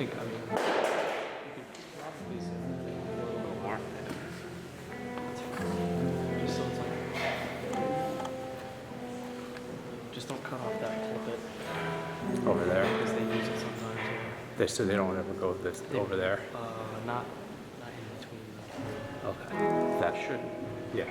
think, I mean, you could probably say that a little bit more. Just so it's like, just don't cut off that pulpit. Over there? Because they use it sometimes. So they don't ever go this over there? Not in between. Okay. That Shouldn't. Yeah.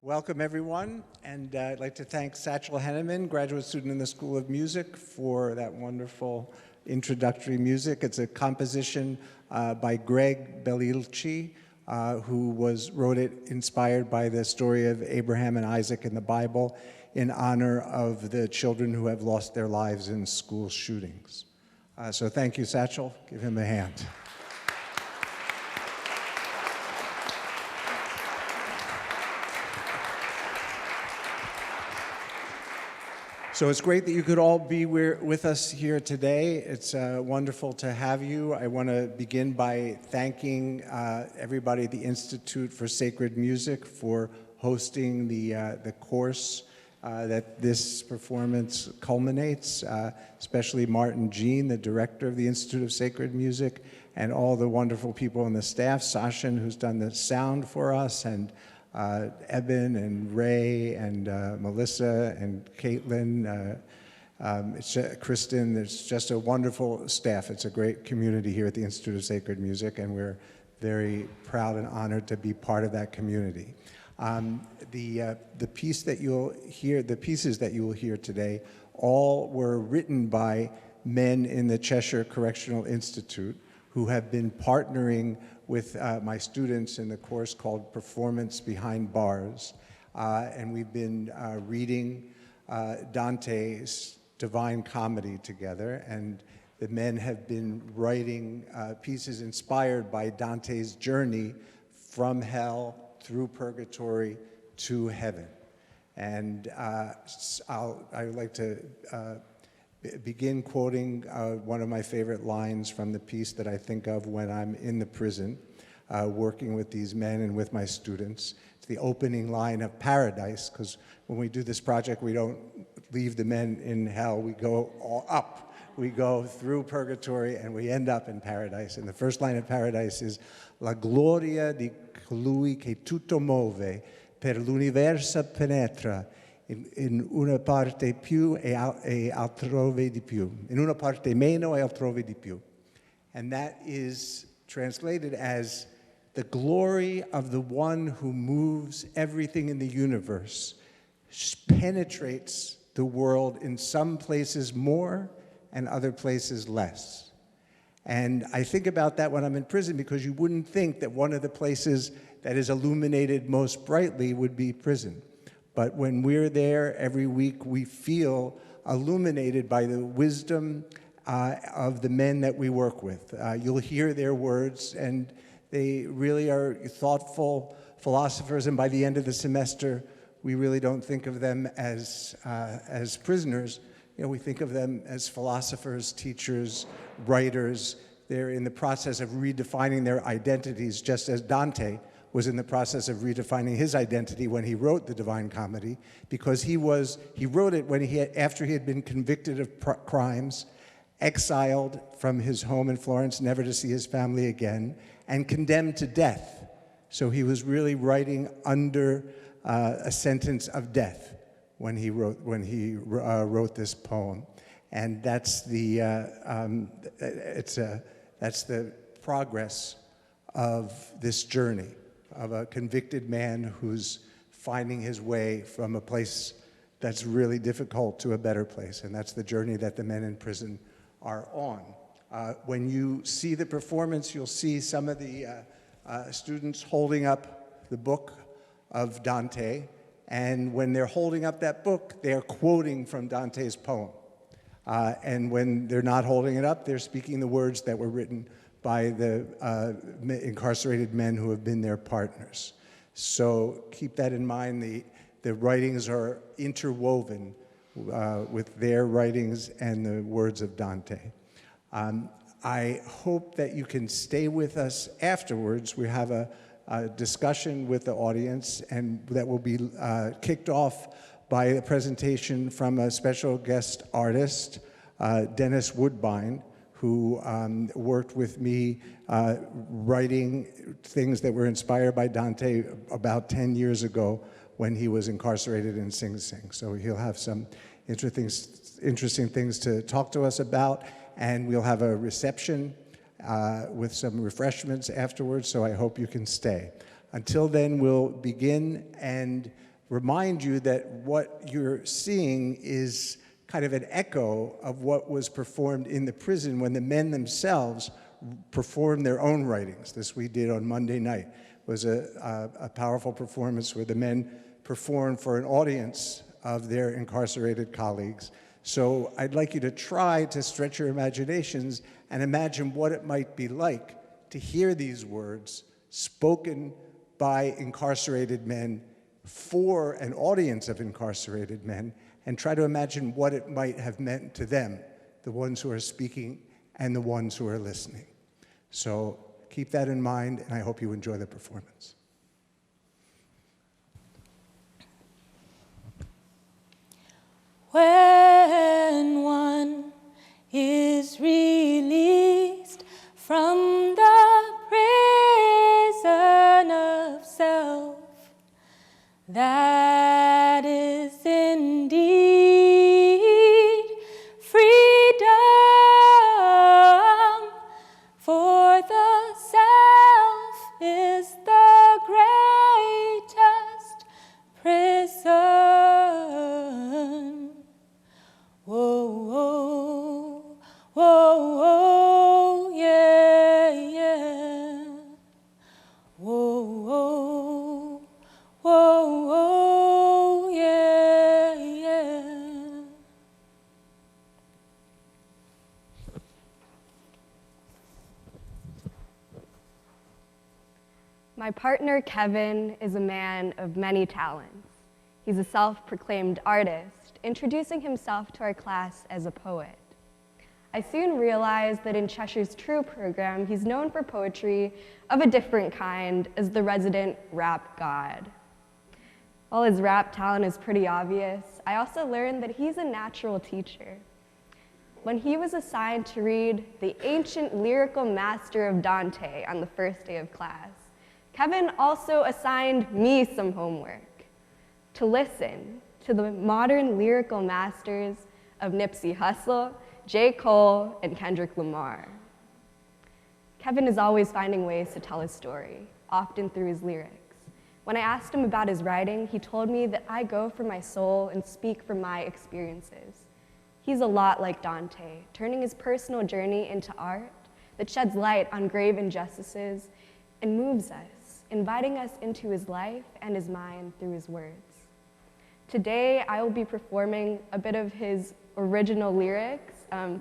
Welcome, everyone, and I'd like to thank Satchel Henneman, graduate student in the School of Music, for that wonderful introductory music. It's a composition by Greg Belilci, who wrote it inspired by the story of Abraham and Isaac in the Bible in honor of the children who have lost their lives in school shootings. So thank you, Satchel. Give him a hand. So it's great that you could all be with us here today. It's wonderful to have you. I want to begin by thanking everybody at the Institute for Sacred Music for hosting the course that this performance culminates, especially Martin Jean, the director of the Institute of Sacred Music, and all the wonderful people on the staff, Sashin, who's done the sound for us, and Eben and Ray and Melissa and Caitlin, Kristen. It's just a wonderful staff. It's a great community here at the Institute of Sacred Music, and we're very proud and honored to be part of that community. The pieces that you will hear today all were written by men in the Cheshire Correctional Institute who have been partnering with my students in the course called Performance Behind Bars. And we've been reading Dante's Divine Comedy together, and the men have been writing pieces inspired by Dante's journey from hell through purgatory to heaven. And I would like to begin quoting one of my favorite lines from the piece that I think of when I'm in the prison, working with these men and with my students. It's the opening line of Paradise, because when we do this project, we don't leave the men in hell, we go all up. We go through purgatory and we end up in paradise. And the first line of Paradise is La gloria di colui che tutto muove per l'universo penetra in una parte più e altrove di più. In una parte meno e altrove di più. And that is translated as the glory of the one who moves everything in the universe penetrates the world in some places more and other places less. And I think about that when I'm in prison, because you wouldn't think that one of the places that is illuminated most brightly would be prison. But when we're there every week, we feel illuminated by the wisdom of the men that we work with. You'll hear their words, and they really are thoughtful philosophers, and by the end of the semester, we really don't think of them as prisoners. You know, we think of them as philosophers, teachers, writers. They're in the process of redefining their identities, just as Dante was in the process of redefining his identity when he wrote the Divine Comedy, because he wrote it when after he had been convicted of crimes, exiled from his home in Florence, never to see his family again, and condemned to death. So he was really writing under a sentence of death when he wrote this poem, and that's the progress of this journey of a convicted man who's finding his way from a place that's really difficult to a better place, and that's the journey that the men in prison are on. When you see the performance, you'll see some of the students holding up the book of Dante, and when they're holding up that book, they're quoting from Dante's poem. And when they're not holding it up, they're speaking the words that were written by the incarcerated men who have been their partners. So keep that in mind. The writings are interwoven with their writings and the words of Dante. I hope that you can stay with us afterwards. We have a discussion with the audience, and that will be kicked off by a presentation from a special guest artist, Dennis Woodbine, who worked with me writing things that were inspired by Dante about 10 years ago when he was incarcerated in Sing Sing. So he'll have some interesting things to talk to us about, and we'll have a reception with some refreshments afterwards, so I hope you can stay. Until then, we'll begin and remind you that what you're seeing is kind of an echo of what was performed in the prison when the men themselves performed their own writings. This we did on Monday night. It was a powerful performance where the men performed for an audience of their incarcerated colleagues. So I'd like you to try to stretch your imaginations and imagine what it might be like to hear these words spoken by incarcerated men for an audience of incarcerated men, and try to imagine what it might have meant to them, the ones who are speaking and the ones who are listening. So keep that in mind, and I hope you enjoy the performance. When one is released from the prison of self, My partner, Kevin, is a man of many talents. He's a self-proclaimed artist, introducing himself to our class as a poet. I soon realized that in Cheshire's T.R.U.E program, he's known for poetry of a different kind as the resident rap god. While his rap talent is pretty obvious, I also learned that he's a natural teacher. When he was assigned to read the ancient lyrical master of Dante on the first day of class, Kevin also assigned me some homework to listen to the modern lyrical masters of Nipsey Hussle, J. Cole, and Kendrick Lamar. Kevin is always finding ways to tell his story, often through his lyrics. When I asked him about his writing, he told me that I go for my soul and speak from my experiences. He's a lot like Dante, turning his personal journey into art that sheds light on grave injustices and moves us, inviting us into his life and his mind through his words. Today, I will be performing a bit of his original lyrics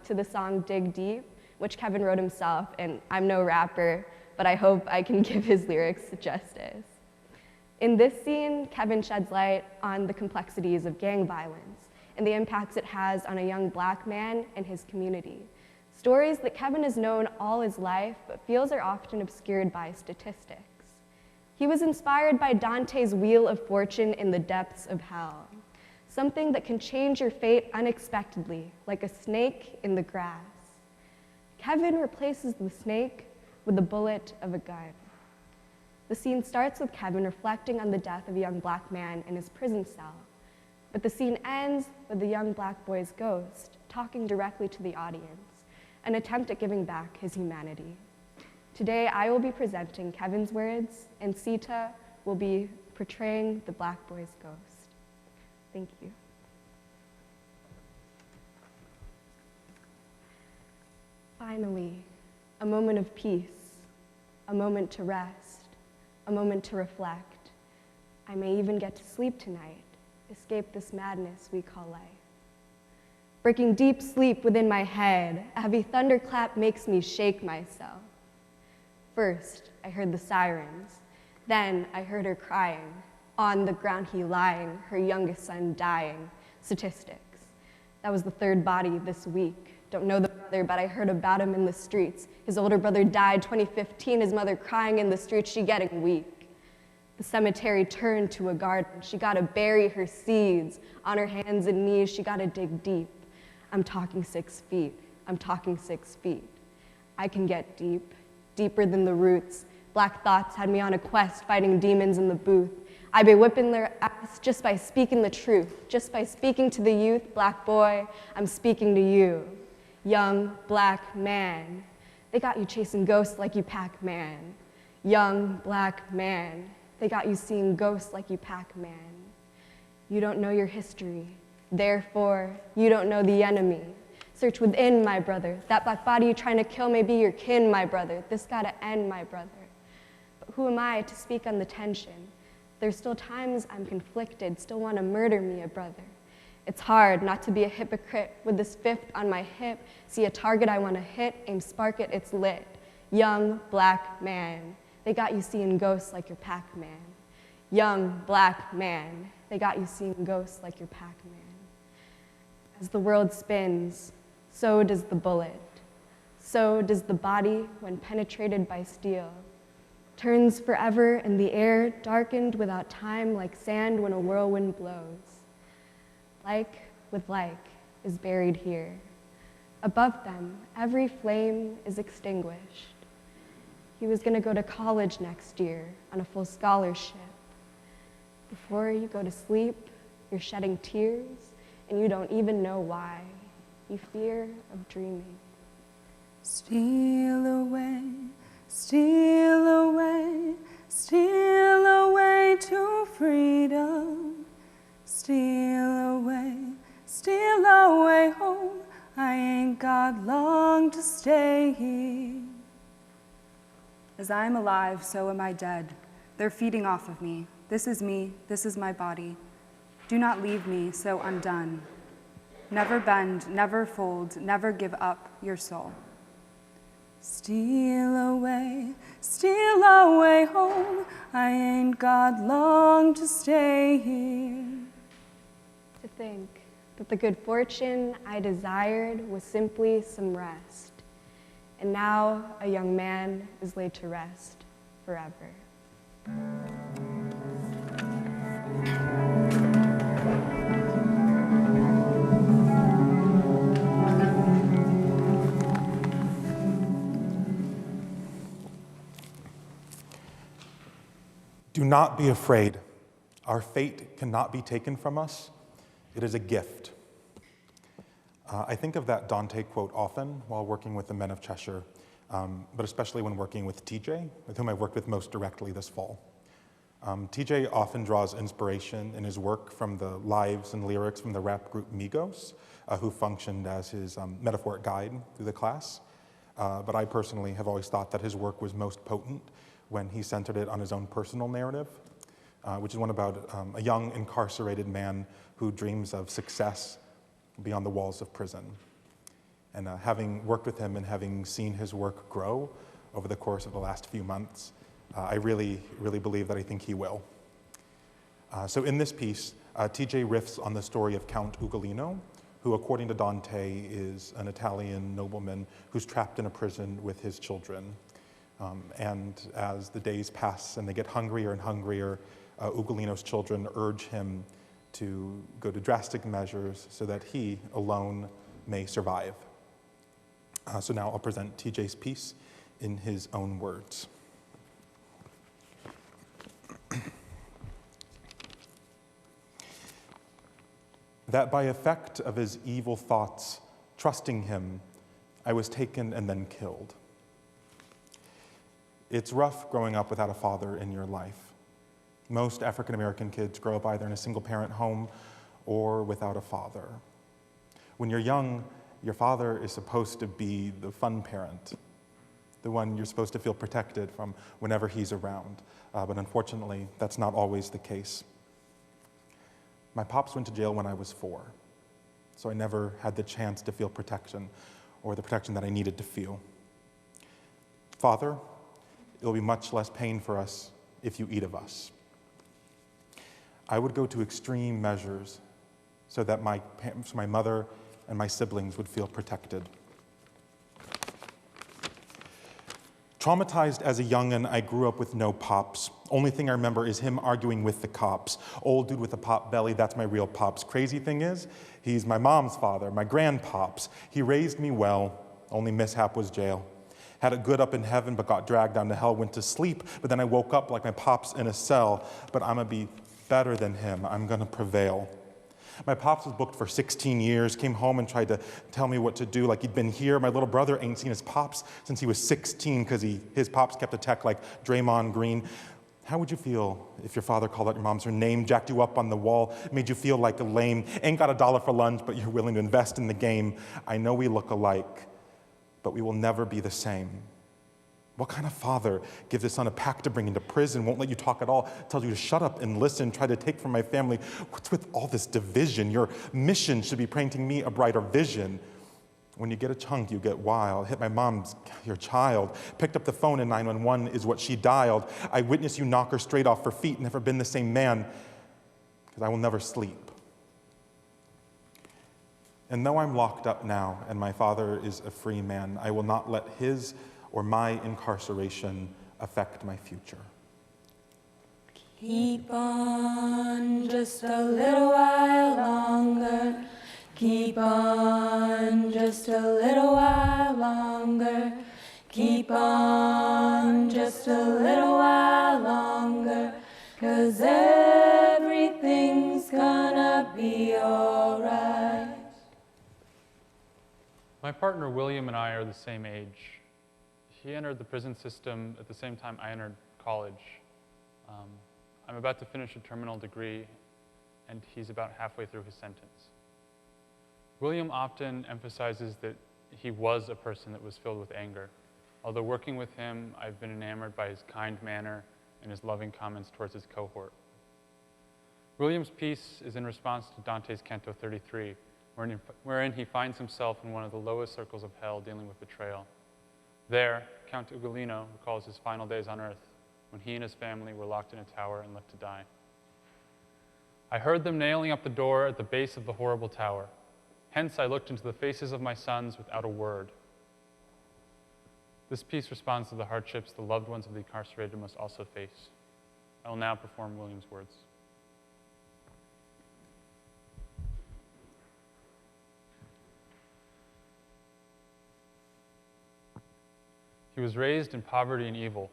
to the song Dig Deep, which Kevin wrote himself, and I'm no rapper, but I hope I can give his lyrics justice. In this scene, Kevin sheds light on the complexities of gang violence and the impacts it has on a young Black man and his community. Stories that Kevin has known all his life, but feels are often obscured by statistics. He was inspired by Dante's Wheel of Fortune in the depths of hell, something that can change your fate unexpectedly, like a snake in the grass. Kevin replaces the snake with the bullet of a gun. The scene starts with Kevin reflecting on the death of a young Black man in his prison cell, but the scene ends with the young Black boy's ghost talking directly to the audience, an attempt at giving back his humanity. Today, I will be presenting Kevin's words, and Sita will be portraying the Black boy's ghost. Thank you. Finally, a moment of peace, a moment to rest, a moment to reflect. I may even get to sleep tonight, escape this madness we call life. Breaking deep sleep within my head, a heavy thunderclap makes me shake myself. First, I heard the sirens. Then I heard her crying. On the ground he lying, her youngest son dying. Statistics. That was the third body this week. Don't know the brother, but I heard about him in the streets. His older brother died 2015, his mother crying in the streets, she getting weak. The cemetery turned to a garden. She gotta bury her seeds. On her hands and knees, she gotta dig deep. I'm talking 6 feet. I'm talking 6 feet. I can get deep, deeper than the roots. Black thoughts had me on a quest, fighting demons in the booth. I be whipping their ass just by speaking the truth, just by speaking to the youth. Black boy, I'm speaking to you. Young Black man, they got you chasing ghosts like you Pac-Man. Young Black man, they got you seeing ghosts like you Pac-Man. You don't know your history, therefore you don't know the enemy. Search within, my brother. That black body you trying to kill may be your kin, my brother. This gotta end, my brother. But who am I to speak on the tension? There's still times I'm conflicted, still wanna murder me, a brother. It's hard not to be a hypocrite with this fifth on my hip. See a target I wanna hit, aim spark it, it's lit. Young Black man, they got you seeing ghosts like your Pac-Man. Young Black man, they got you seeing ghosts like your Pac-Man. As the world spins, so does the bullet. So does the body when penetrated by steel. Turns forever in the air, darkened without time like sand when a whirlwind blows. Like with like is buried here. Above them, every flame is extinguished. He was gonna go to college next year on a full scholarship. Before you go to sleep, you're shedding tears, and you don't even know why. You fear of dreaming. Steal away, steal away, steal away to freedom. Steal away home. I ain't got long to stay here. As I am alive, so am I dead. They're feeding off of me. This is me, this is my body. Do not leave me so undone. Never bend, never fold, never give up your soul. steal away home. I ain't got long to stay here. To think that the good fortune I desired was simply some rest. And now a young man is laid to rest forever. Do not be afraid. Our fate cannot be taken from us. It is a gift. I think of that Dante quote often while working with the men of Cheshire, but especially when working with TJ, with whom I've worked with most directly this fall. TJ often draws inspiration in his work from the lives and lyrics from the rap group Migos, who functioned as his metaphoric guide through the class. But I personally have always thought that his work was most potent when he centered it on his own personal narrative, which is one about a young incarcerated man who dreams of success beyond the walls of prison. And having worked with him and having seen his work grow over the course of the last few months, I really, really believe that I think he will. So in this piece, TJ riffs on the story of Count Ugolino, who according to Dante is an Italian nobleman who's trapped in a prison with his children. And as the days pass and they get hungrier and hungrier, Ugolino's children urge him to go to drastic measures so that he alone may survive. So now I'll present TJ's piece in his own words. That by effect of his evil thoughts, trusting him, I was taken and then killed. It's rough growing up without a father in your life. Most African-American kids grow up either in a single-parent home or without a father. When you're young, your father is supposed to be the fun parent, the one you're supposed to feel protected from whenever he's around. But unfortunately, that's not always the case. My pops went to jail when I was 4, so I never had the chance to feel protection or the protection that I needed to feel. Father, it will be much less pain for us if you eat of us. I would go to extreme measures so that my mother and my siblings would feel protected. Traumatized as a youngin', I grew up with no pops. Only thing I remember is him arguing with the cops. Old dude with a pop belly, that's my real pops. Crazy thing is, he's my mom's father, my grandpops. He raised me well, only mishap was jail. Had it good up in heaven, but got dragged down to hell, went to sleep, but then I woke up like my pops in a cell. But I'm gonna be better than him, I'm gonna prevail. My pops was booked for 16 years, came home and tried to tell me what to do like he'd been here. My little brother ain't seen his pops since he was 16 because his pops kept a tech like Draymond Green. How would you feel if your father called out your mom's her name, jacked you up on the wall, made you feel like a lame, ain't got $1 for lunch, but you're willing to invest in the game? I know we look alike, but we will never be the same. What kind of father gives his son a pack to bring into prison, won't let you talk at all, tells you to shut up and listen, try to take from my family? What's with all this division? Your mission should be painting me a brighter vision. When you get a chunk, you get wild. Hit my mom's, your child. Picked up the phone and 911 is what she dialed. I witnessed you knock her straight off her feet, never been the same man, because I will never sleep. And though I'm locked up now and my father is a free man, I will not let his or my incarceration affect my future. Keep on just a little while longer. Keep on just a little while longer. Keep on just a little while longer. 'Cause everything's gonna be alright. My partner William and I are the same age. He entered the prison system at the same time I entered college. I'm about to finish a terminal degree, and he's about halfway through his sentence. William often emphasizes that he was a person that was filled with anger. Although working with him, I've been enamored by his kind manner and his loving comments towards his cohort. William's piece is in response to Dante's Canto 33, wherein he finds himself in one of the lowest circles of hell dealing with betrayal. There, Count Ugolino recalls his final days on Earth when he and his family were locked in a tower and left to die. I heard them nailing up the door at the base of the horrible tower. Hence, I looked into the faces of my sons without a word. This piece responds to the hardships the loved ones of the incarcerated must also face. I will now perform William's words. He was raised in poverty and evil,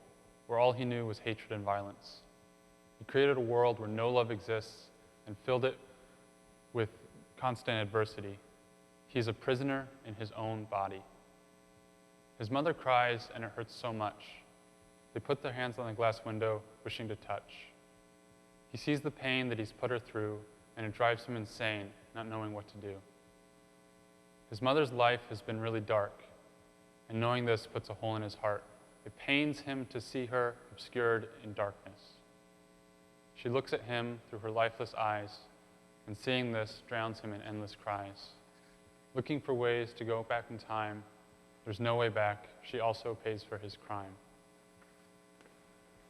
where all he knew was hatred and violence. He created a world where no love exists and filled it with constant adversity. He is a prisoner in his own body. His mother cries, and it hurts so much. They put their hands on the glass window, wishing to touch. He sees the pain that he's put her through, and it drives him insane, not knowing what to do. His mother's life has been really dark, and knowing this puts a hole in his heart. It pains him to see her obscured in darkness. She looks at him through her lifeless eyes, and seeing this drowns him in endless cries. Looking for ways to go back in time, there's no way back. She also pays for his crime.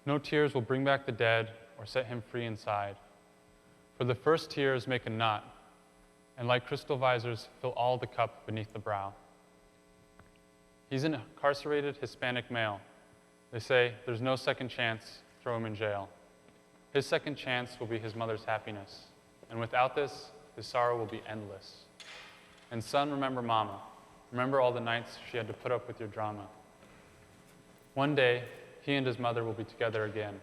No tears will bring back the dead or set him free inside. For the first tears make a knot, and like crystal visors, fill all the cup beneath the brow. He's an incarcerated Hispanic male. They say there's no second chance, throw him in jail. His second chance will be his mother's happiness. And without this, his sorrow will be endless. And son, remember mama. Remember all the nights she had to put up with your drama. One day, he and his mother will be together again,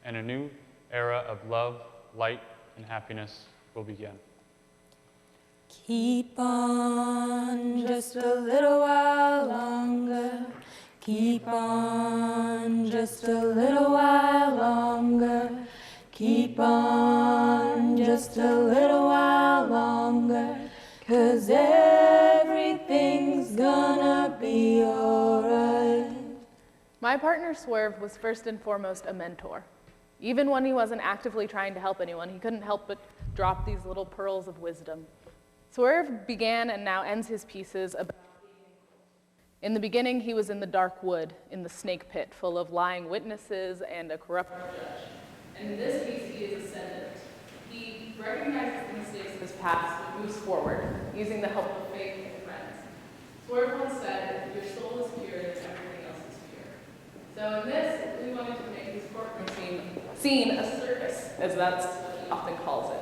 and a new era of love, light, and happiness will begin. Keep on just a little while longer. Keep on just a little while longer. Keep on just a little while longer. 'Cause everything's gonna be alright. My partner Swerve was first and foremost a mentor. Even when he wasn't actively trying to help anyone, he couldn't help but drop these little pearls of wisdom. Swerve began and now ends his pieces about in the beginning, he was in the dark wood, in the snake pit, full of lying witnesses and a corrupt judge. And in this piece, he is ascendant. He recognizes the mistakes of his past, but moves forward, using the help of faith and friends. Swerve once said, "Your soul is pure, and everything else is pure." So in this, we wanted to make his courtroom scene a circus, as that's what he often calls it.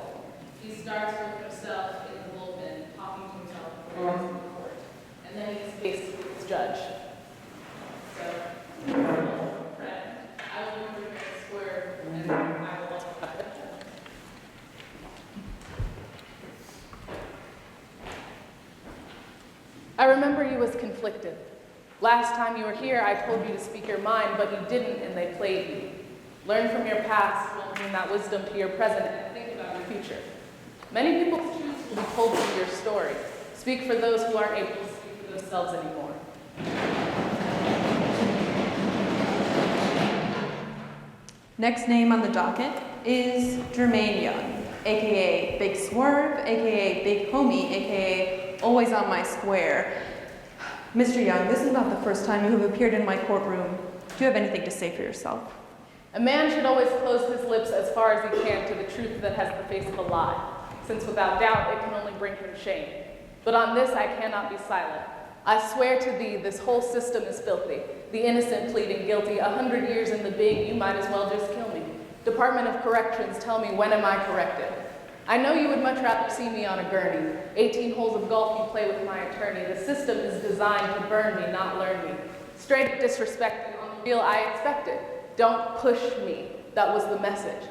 He starts with himself in the bullpen, talking to himself before he goes to court, and then he's faced with his judge. So, friend, I will be prepared to swear, and I will also have it. I remember you was conflicted. Last time you were here, I told you to speak your mind, but you didn't, and they played you. Learn from your past, while bring that wisdom to your present, and think about your future. Many people's truths will be told through your story. Speak for those who aren't able to speak for themselves anymore. Next name on the docket is Jermaine Young, aka Big Swerve, aka Big Homie, aka Always on My Square. Mr. Young, this is not the first time you have appeared in my courtroom. Do you have anything to say for yourself? A man should always close his lips as far as he can to the truth that has the face of a lie, since without doubt it can only bring him shame. But on this I cannot be silent. I swear to thee, this whole system is filthy. The innocent pleading guilty, 100 years in the big, you might as well just kill me. Department of Corrections, tell me, when am I corrected? I know you would much rather see me on a gurney. 18 holes of golf you play with my attorney. The system is designed to burn me, not learn me. Straight disrespect on the real I expected. Don't push me. That was the message.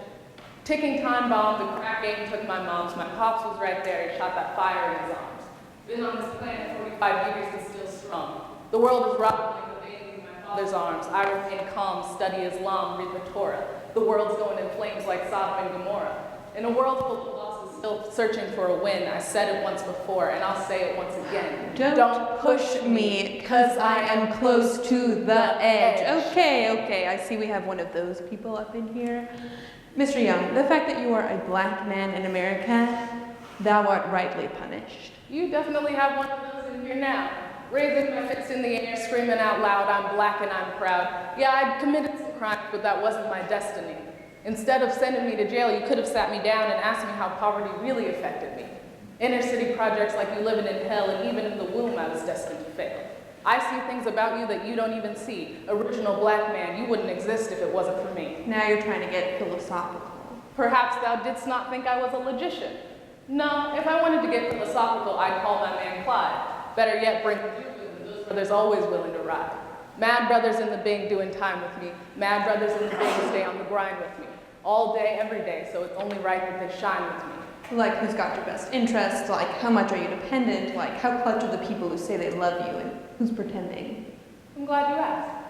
Ticking time bomb, the crack game took my mom's. My pops was right there. He shot that fire in his arms. Been on this planet 45 years and still strong. The world is rocking like the baby in my father's arms. I remain calm, study Islam, read the Torah. The world's going in flames like Sodom and Gomorrah. In a world full of losses, still searching for a win. I said it once before, and I'll say it once again. Don't push me, because I am close to the edge. Okay, I see we have one of those people up in here. Mr. Young, the fact that you are a black man in America, thou art rightly punished. You definitely have one of those in here now. raising my fists in the air, screaming out loud, I'm black and I'm proud. Yeah, I'd committed some crimes, but that wasn't my destiny. Instead of sending me to jail, you could have sat me down and asked me how poverty really affected me. Inner city projects like you living in hell, and even in the womb I was destined to fail. I see things about you that you don't even see. Original black man, you wouldn't exist if it wasn't for me. Now you're trying to get philosophical. Perhaps thou didst not think I was a logician. No, if I wanted to get philosophical, I'd call my man Clyde. Better yet, bring you with those brothers always willing to ride. Mad brothers in the Bing doing time with me. Mad brothers in the Bing stay on the grind with me. All day, every day, so it's only right that they shine with me. Like who's got your best interests, like how much are you dependent, like how clutch are the people who say they love you, and who's pretending? I'm glad you asked.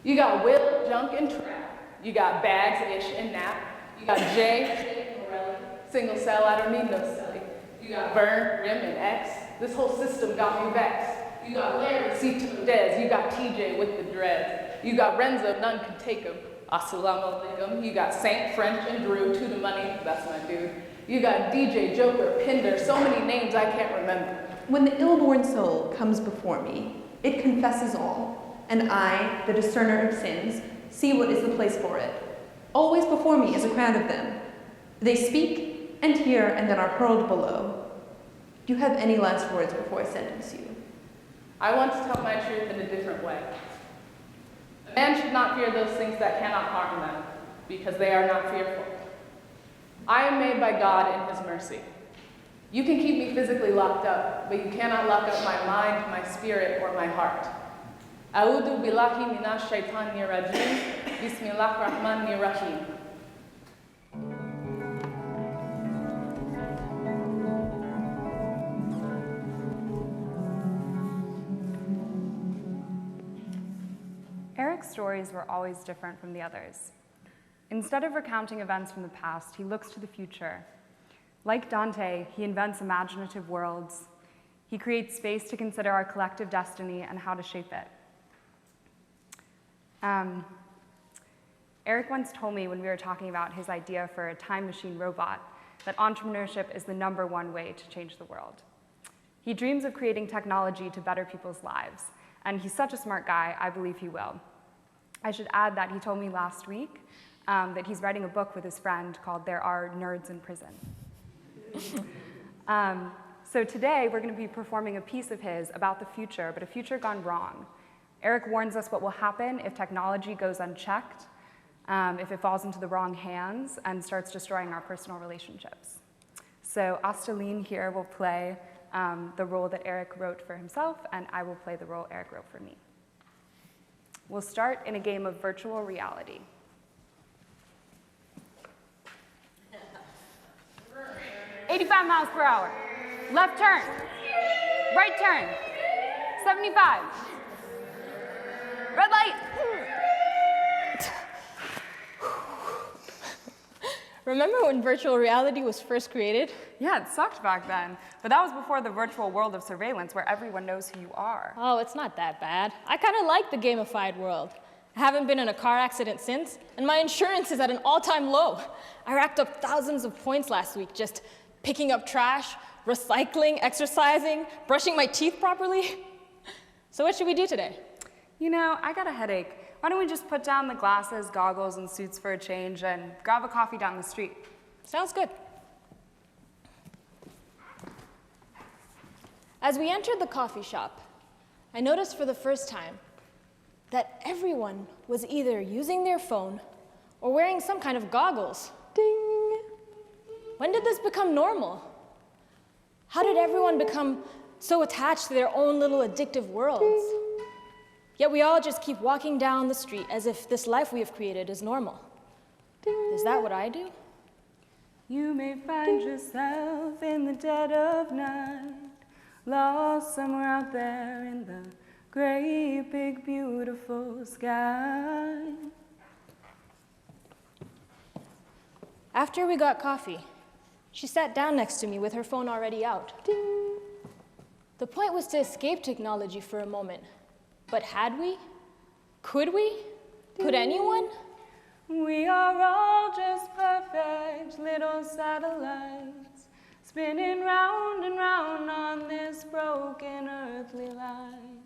You got Will, Junk, and Trap. You got Bags, Ish, and Nap. You got Jay, Morelli, single cell, I don't need no silly. You got Vern, Rim, and X. This whole system got me vexed. You got Larry, C2, Dez. You got TJ with the dreads. You got Renzo, none could take him. Assalamu alaikum. You got Saint, French, and Drew, to the money, that's my dude. You got DJ, Joker, Pinder, so many names I can't remember. When the ill-born soul comes before me, it confesses all, and I, the discerner of sins, see what is the place for it. Always before me is a crowd of them. They speak and hear and then are hurled below. Do you have any last words before I sentence you? I want to tell my truth in a different way. A man should not fear those things that cannot harm them, because they are not fearful. I am made by God in His mercy. You can keep me physically locked up, but you cannot lock up my mind, my spirit, or my heart. A'udhu billahi minash shaitanir rajim. Bismillahir rahmanir rahim. Eric's stories were always different from the others. Instead of recounting events from the past, he looks to the future. Like Dante, he invents imaginative worlds. He creates space to consider our collective destiny and how to shape it. Eric once told me when we were talking about his idea for a time machine robot that entrepreneurship is the #1 way to change the world. He dreams of creating technology to better people's lives, and he's such a smart guy, I believe he will. I should add that he told me last week that he's writing a book with his friend called There Are Nerds in Prison. So today, we're going to be performing a piece of his about the future, but a future gone wrong. Eric warns us what will happen if technology goes unchecked, if it falls into the wrong hands and starts destroying our personal relationships. So Astaline here will play the role that Eric wrote for himself, and I will play the role Eric wrote for me. We'll start in a game of virtual reality. 85 miles per hour. Left turn. Right turn. 75. Red light. Remember when virtual reality was first created? Yeah, it sucked back then. But that was before the virtual world of surveillance where everyone knows who you are. Oh, it's not that bad. I kind of like the gamified world. I haven't been in a car accident since, and my insurance is at an all-time low. I racked up thousands of points last week just picking up trash, recycling, exercising, brushing my teeth properly. So what should we do today? You know, I got a headache. Why don't we just put down the glasses, goggles, and suits for a change and grab a coffee down the street? Sounds good. As we entered the coffee shop, I noticed for the first time that everyone was either using their phone or wearing some kind of goggles. Ding! When did this become normal? How did everyone become so attached to their own little addictive worlds? Yet we all just keep walking down the street as if this life we have created is normal. Is that what I do? You may find yourself in the dead of night, lost somewhere out there in the great big beautiful sky. After we got coffee, she sat down next to me with her phone already out. Ding. The point was to escape technology for a moment. But had we? Could we? Could anyone? We are all just perfect little satellites spinning round and round on this broken earthly line.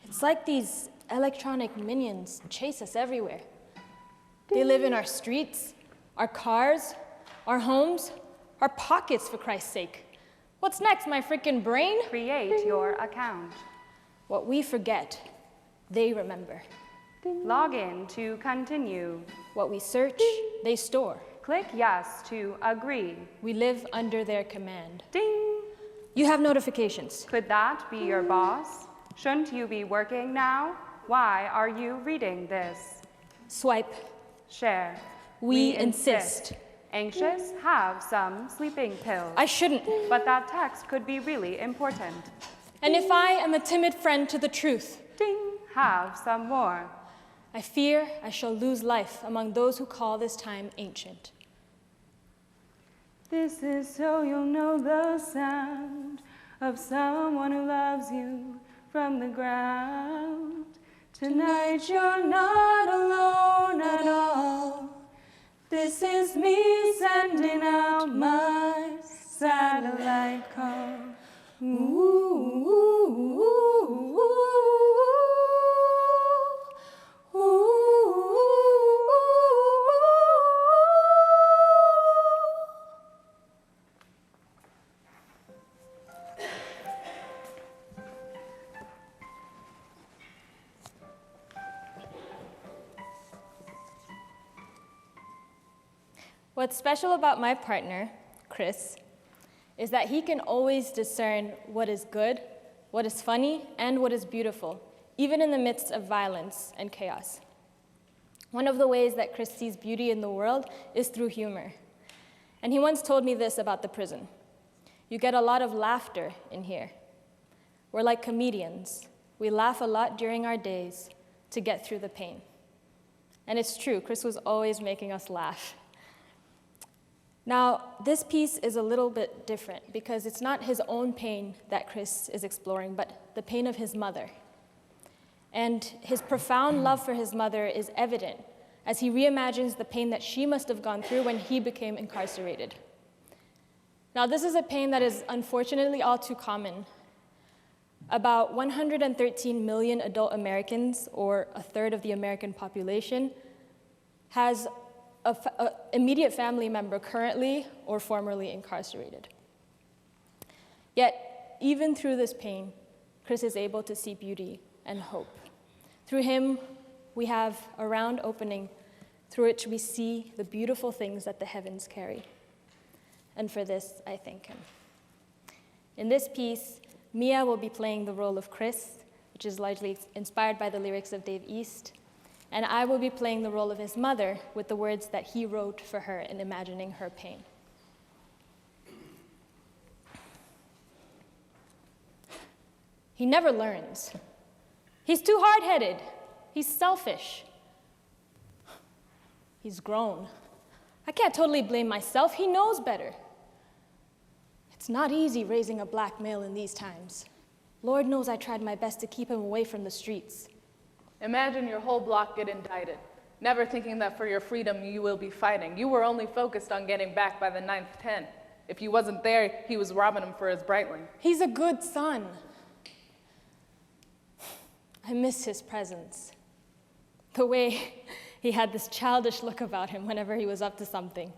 It's like these electronic minions chase us everywhere. They live in our streets, our cars, our homes, our pockets, for Christ's sake. What's next, my freaking brain? Create your account. What we forget, they remember. Log in to continue. What we search, they store. Click yes to agree. We live under their command. Ding! You have notifications. Could that be your boss? Shouldn't you be working now? Why are you reading this? Swipe. Share. We insist. Anxious? Have some sleeping pills. I shouldn't. But that text could be really important. And if I am a timid friend to the truth, Ding! Have some more. I fear I shall lose life among those who call this time ancient. This is so you'll know the sound of someone who loves you from the ground. Tonight you're not alone at all. This is me sending out my satellite call. Ooh, ooh, ooh, ooh, ooh. What's special about my partner, Chris, is that he can always discern what is good, what is funny, and what is beautiful, even in the midst of violence and chaos. One of the ways that Chris sees beauty in the world is through humor. And he once told me this about the prison. You get a lot of laughter in here. We're like comedians. We laugh a lot during our days to get through the pain. And it's true, Chris was always making us laugh. Now, this piece is a little bit different because it's not his own pain that Chris is exploring, but the pain of his mother. And his profound love for his mother is evident as he reimagines the pain that she must have gone through when he became incarcerated. Now, this is a pain that is unfortunately all too common. About 113 million adult Americans, or a third of the American population, has an immediate family member currently or formerly incarcerated. Yet, even through this pain, Chris is able to see beauty and hope. Through him, we have a round opening through which we see the beautiful things that the heavens carry. And for this, I thank him. In this piece, Mia will be playing the role of Chris, which is largely inspired by the lyrics of Dave East, and I will be playing the role of his mother with the words that he wrote for her in imagining her pain. He never learns. He's too hard-headed. He's selfish. He's grown. I can't totally blame myself. He knows better. It's not easy raising a black male in these times. Lord knows I tried my best to keep him away from the streets. Imagine your whole block get indicted, never thinking that for your freedom you will be fighting. You were only focused on getting back by the 9th 10. If he wasn't there, he was robbing him for his Breitling. He's a good son. I miss his presence. The way he had this childish look about him whenever he was up to something.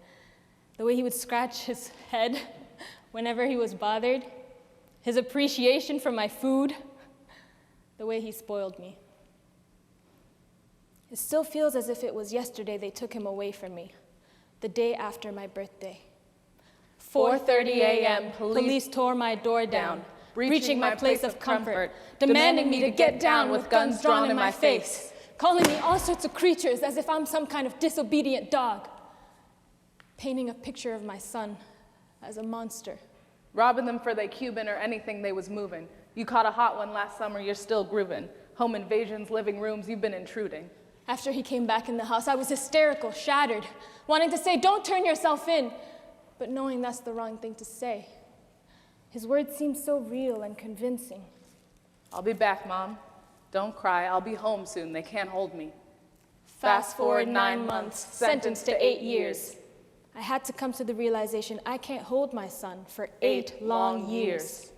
The way he would scratch his head whenever he was bothered. His appreciation for my food. The way he spoiled me. It still feels as if it was yesterday they took him away from me, the day after my birthday. 4:30 a.m., police tore my door down, breaching my place of comfort, demanding me to get down with guns drawn in my face, calling me all sorts of creatures as if I'm some kind of disobedient dog, painting a picture of my son as a monster. Robbing them for they Cuban or anything they was moving. You caught a hot one last summer, you're still grooving. Home invasions, living rooms, you've been intruding. After he came back in the house, I was hysterical, shattered, wanting to say, don't turn yourself in, but knowing that's the wrong thing to say. His words seemed so real and convincing. I'll be back, Mom. Don't cry, I'll be home soon, they can't hold me. Fast forward 9 months, sentenced to 8 years. I had to come to the realization I can't hold my son for 8 long years.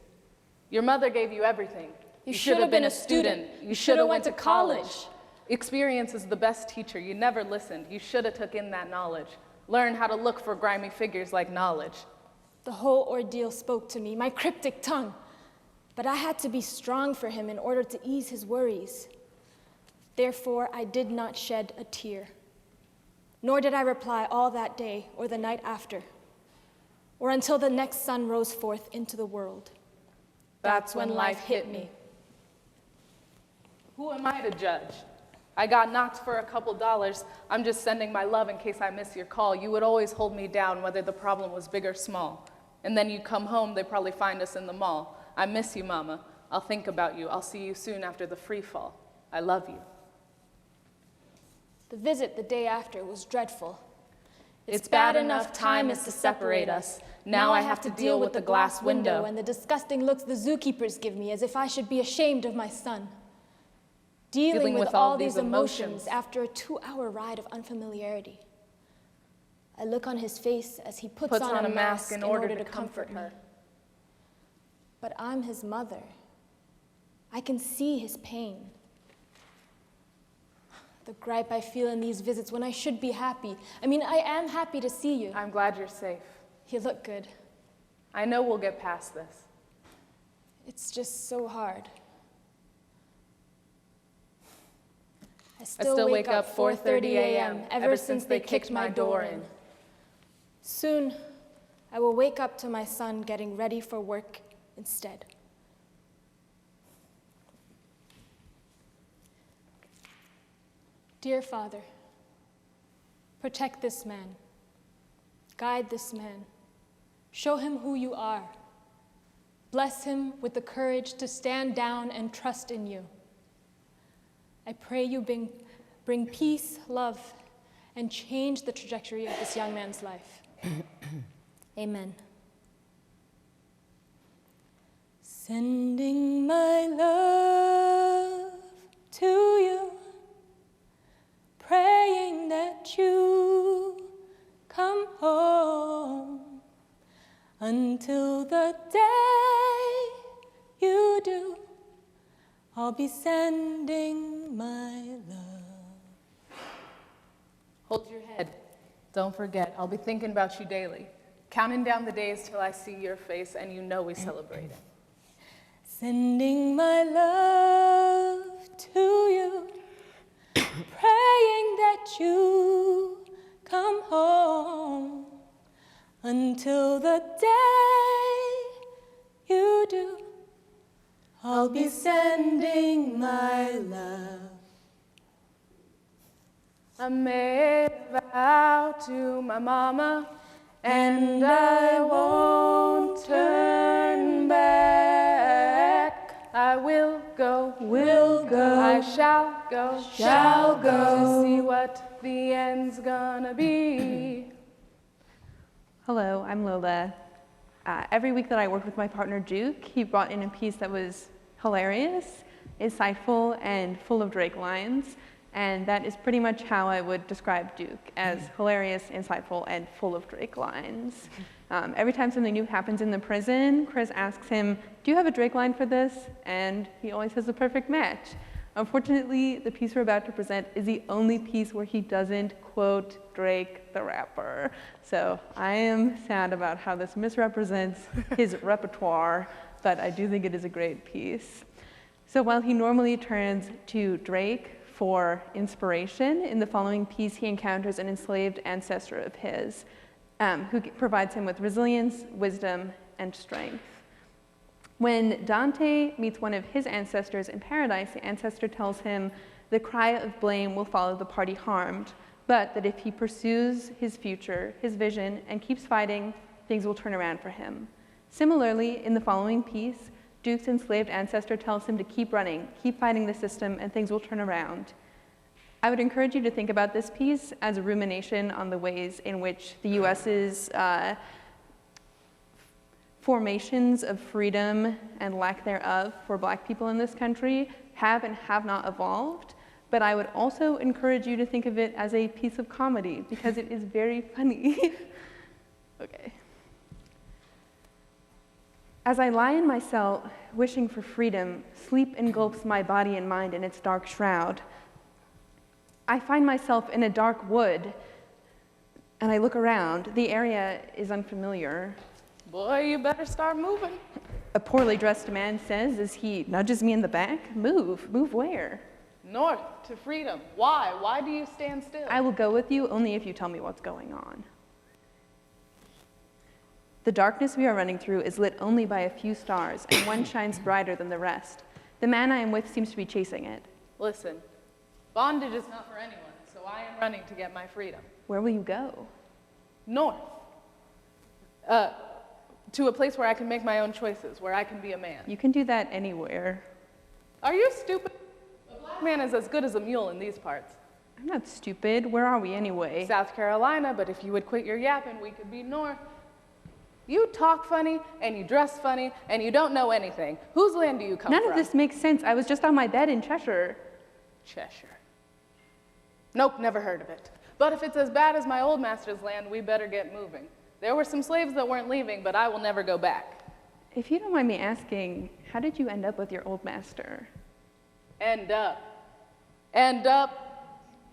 Your mother gave you everything. You should have been a student. You should have went to college. Experience is the best teacher. You never listened. You should have took in that knowledge. Learn how to look for grimy figures like knowledge. The whole ordeal spoke to me, my cryptic tongue. But I had to be strong for him in order to ease his worries. Therefore, I did not shed a tear. Nor did I reply all that day or the night after, or until the next sun rose forth into the world. That's when life hit me. Who am I to judge? I got knocked for a couple dollars. I'm just sending my love in case I miss your call. You would always hold me down whether the problem was big or small. And then you come home, they probably find us in the mall. I miss you, Mama. I'll think about you. I'll see you soon after the free fall. I love you. The visit the day after was dreadful. It's bad enough time is to separate us. Now I have to deal with the glass window and the disgusting looks the zookeepers give me as if I should be ashamed of my son. Dealing with all these emotions after a 2-hour ride of unfamiliarity. I look on his face as he puts on a mask in order to comfort her. But I'm his mother. I can see his pain. The gripe I feel in these visits when I should be happy. I mean, I am happy to see you. I'm glad you're safe. You look good. I know we'll get past this. It's just so hard. I still wake up 4:30 a.m. ever since they kicked my door in. Soon, I will wake up to my son getting ready for work instead. Dear Father, protect this man, guide this man, show him who you are. Bless him with the courage to stand down and trust in you. I pray you bring peace, love, and change the trajectory of this young man's life. Amen. Sending my love to you, praying that you come home. Until the day you do, I'll be sending my love. Hold your head. Don't forget, I'll be thinking about you daily. Counting down the days till I see your face and you know we celebrate it. Sending my love to you, praying that you come home. Until the day you do, I'll be sending my love. I made a vow to my mama, and I won't turn back. I will go, I shall go, to see what the end's gonna be. Hello, I'm Lola. Every week that I worked with my partner Duke, he brought in a piece that was hilarious, insightful, and full of Drake lines. And that is pretty much how I would describe Duke, as hilarious, insightful, and full of Drake lines. Every time something new happens in the prison, Chris asks him, do you have a Drake line for this? And he always has the perfect match. Unfortunately, the piece we're about to present is the only piece where he doesn't quote Drake the rapper. So I am sad about how this misrepresents his repertoire, but I do think it is a great piece. So while he normally turns to Drake for inspiration, in the following piece he encounters an enslaved ancestor of his who provides him with resilience, wisdom, and strength. When Dante meets one of his ancestors in paradise, the ancestor tells him the cry of blame will follow the party harmed, but that if he pursues his future, his vision, and keeps fighting, things will turn around for him. Similarly, in the following piece, Duke's enslaved ancestor tells him to keep running, keep fighting the system, and things will turn around. I would encourage you to think about this piece as a rumination on the ways in which the US's formations of freedom and lack thereof for Black people in this country have and have not evolved, but I would also encourage you to think of it as a piece of comedy because it is very funny. Okay. As I lie in my cell, wishing for freedom, sleep engulfs my body and mind in its dark shroud. I find myself in a dark wood, and I look around. The area is unfamiliar. Boy, you better start moving. A poorly dressed man says as he nudges me in the back, "Move. Move where?" North to freedom. Why? Why do you stand still? "I will go with you only if you tell me what's going on." The darkness we are running through is lit only by a few stars, and one shines brighter than the rest. The man I am with seems to be chasing it. Listen, bondage is not for anyone, so I am running to get my freedom. Where will you go? North. To a place where I can make my own choices, where I can be a man. You can do that anywhere. Are you stupid? A black man is as good as a mule in these parts. I'm not stupid. Where are we anyway? South Carolina, but if you would quit your yapping, we could be north. You talk funny, and you dress funny, and you don't know anything. Whose land do you come from? None of this makes sense. I was just on my bed in Cheshire. Cheshire. Nope, never heard of it. But if it's as bad as my old master's land, we better get moving. There were some slaves that weren't leaving, but I will never go back. If you don't mind me asking, how did you end up with your old master? End up.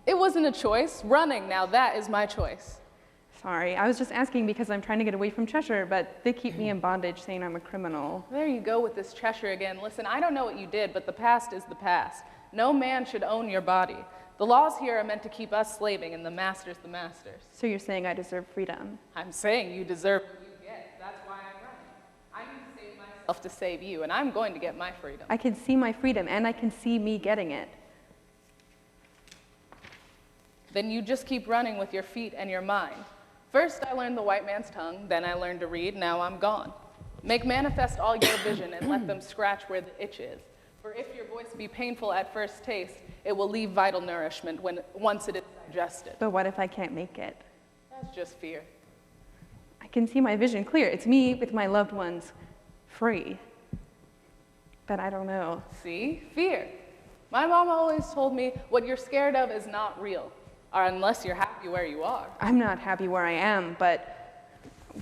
It wasn't a choice. Running, now that is my choice. Sorry, I was just asking because I'm trying to get away from Cheshire, but they keep me in bondage saying I'm a criminal. There you go with this Cheshire again. Listen, I don't know what you did, but the past is the past. No man should own your body. The laws here are meant to keep us slaving, and the master's the master's. So you're saying I deserve freedom? I'm saying you deserve what you get. That's why I'm running. I need to save myself to save you, and I'm going to get my freedom. I can see my freedom, and I can see me getting it. Then you just keep running with your feet and your mind. First, I learned the white man's tongue, then I learned to read, now I'm gone. Make manifest all your vision and let them scratch where the itch is. For if your voice be painful at first taste, it will leave vital nourishment once it is digested. But what if I can't make it? That's just fear. I can see my vision clear. It's me with my loved ones, free. But I don't know. See? Fear. My mom always told me what you're scared of is not real, or unless you're happy where you are. I'm not happy where I am, but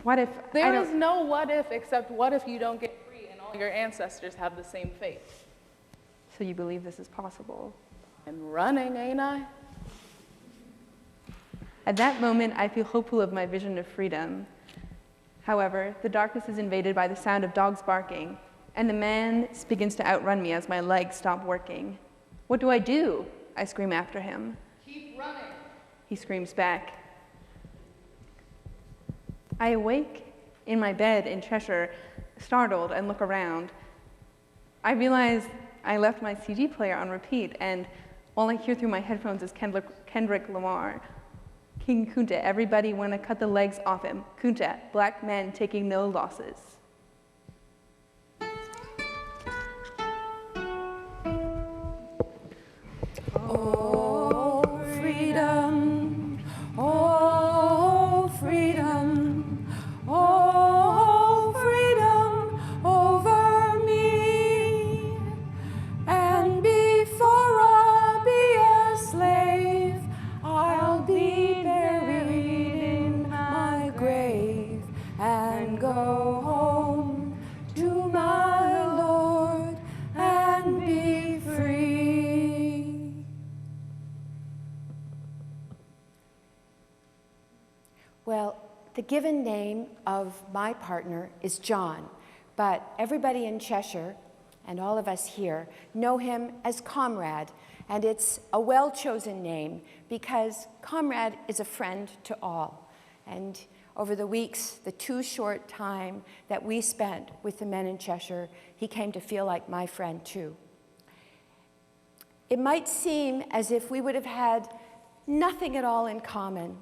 what if There is no what if except what if you don't get free and all your ancestors have the same fate. So you believe this is possible? I'm running, ain't I? At that moment, I feel hopeful of my vision of freedom. However, the darkness is invaded by the sound of dogs barking, and the man begins to outrun me as my legs stop working. What do? I scream after him. Keep running. He screams back. I awake in my bed in Cheshire, startled, and look around. I realize I left my CD player on repeat, and all I hear through my headphones is Kendrick Lamar. King Kunta, everybody wanna cut the legs off him. Kunta, black men taking no losses. Oh, freedom, oh, freedom, oh, freedom over me. And before I'll be a slave, I'll be buried in my grave and go home to my Lord and be free. Well, the given name of my partner is John, but everybody in Cheshire and all of us here know him as Comrade, and it's a well-chosen name because Comrade is a friend to all. And over the weeks, the too short time that we spent with the men in Cheshire, he came to feel like my friend too. It might seem as if we would have had nothing at all in common.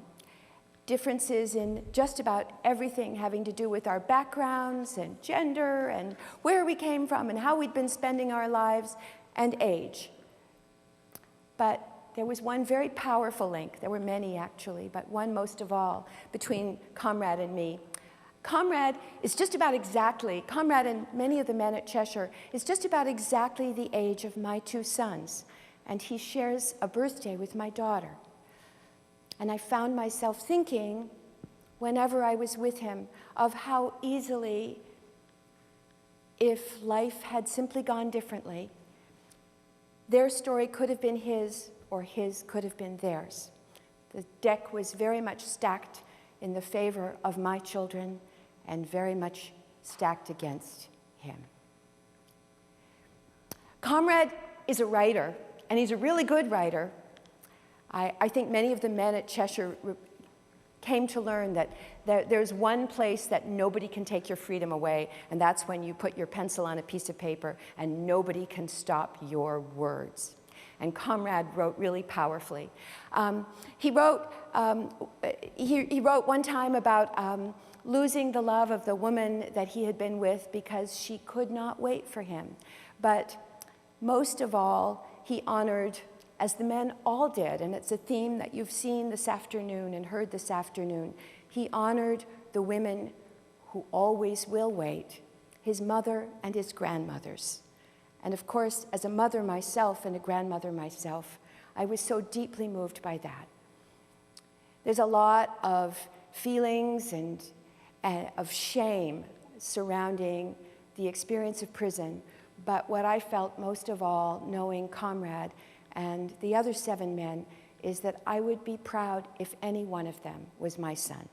Differences in just about everything having to do with our backgrounds and gender and where we came from and how we'd been spending our lives and age. But there was one very powerful link. There were many actually, but one most of all between Comrade and me. Comrade is just about exactly, Comrade and many of the men at Cheshire is just about exactly the age of my two sons. and he shares a birthday with my daughter. And I found myself thinking, whenever I was with him, of how easily, if life had simply gone differently, their story could have been his, or his could have been theirs. The deck was very much stacked in the favor of my children and very much stacked against him. Comrade is a writer, and he's a really good writer. I think many of the men at Cheshire came to learn that there's one place that nobody can take your freedom away, and that's when you put your pencil on a piece of paper and nobody can stop your words. And Comrade wrote really powerfully. He wrote one time about losing the love of the woman that he had been with because she could not wait for him. But most of all, he honored, as the men all did, and it's a theme that you've seen this afternoon and heard this afternoon, he honored the women who always will wait, his mother and his grandmothers. And of course, as a mother myself and a grandmother myself, I was so deeply moved by that. There's a lot of feelings and of shame surrounding the experience of prison, but what I felt most of all, knowing Comrade and the other 7 men, is that I would be proud if any one of them was my son.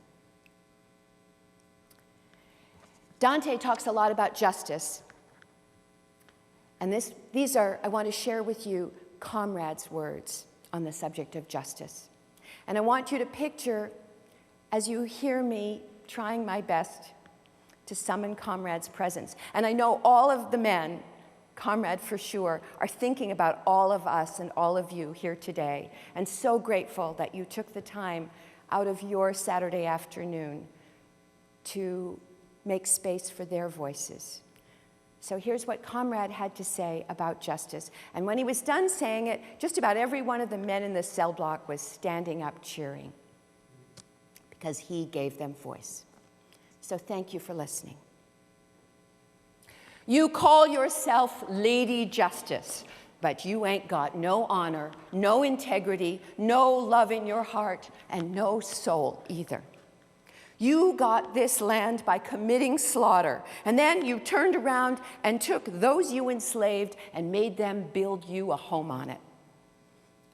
Dante talks a lot about justice. And these are, I want to share with you Comrade's words on the subject of justice. And I want you to picture, as you hear me trying my best to summon Comrade's presence. And I know all of the men, Comrade for sure, are thinking about all of us and all of you here today. And so grateful that you took the time out of your Saturday afternoon to make space for their voices. So here's what Comrade had to say about justice. And when he was done saying it, just about every one of the men in the cell block was standing up cheering because he gave them voice. So thank you for listening. You call yourself Lady Justice, but you ain't got no honor, no integrity, no love in your heart, and no soul either. You got this land by committing slaughter, and then you turned around and took those you enslaved and made them build you a home on it.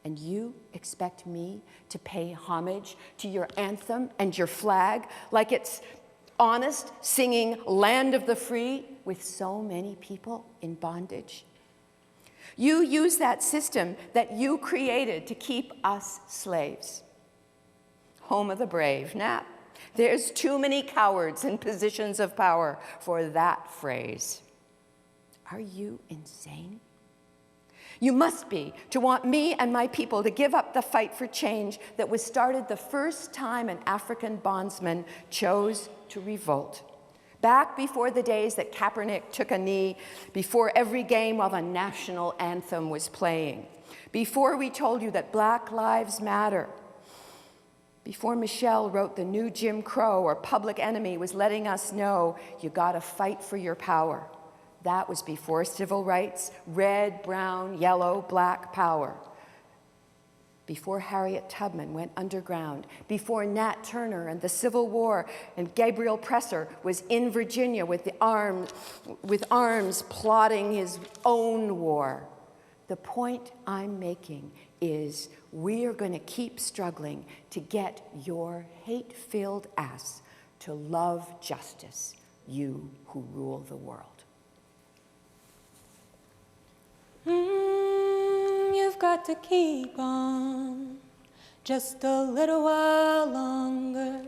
And you expect me to pay homage to your anthem and your flag like it's honest, singing Land of the Free with so many people in bondage? You use that system that you created to keep us slaves. Home of the brave. Nah. There's too many cowards in positions of power for that phrase. Are you insane? You must be to want me and my people to give up the fight for change that was started the first time an African bondsman chose to revolt. Back before the days that Kaepernick took a knee before every game while the national anthem was playing. Before we told you that Black Lives Matter. Before Michelle wrote the new Jim Crow or Public Enemy was letting us know you gotta fight for your power. That was before civil rights, red, brown, yellow, black power. Before Harriet Tubman went underground, before Nat Turner and the Civil War and Gabriel Presser was in Virginia with arms plotting his own war. The point I'm making is we're going to keep struggling to get your hate-filled ass to love justice, you who rule the world. You've got to keep on just a little while longer.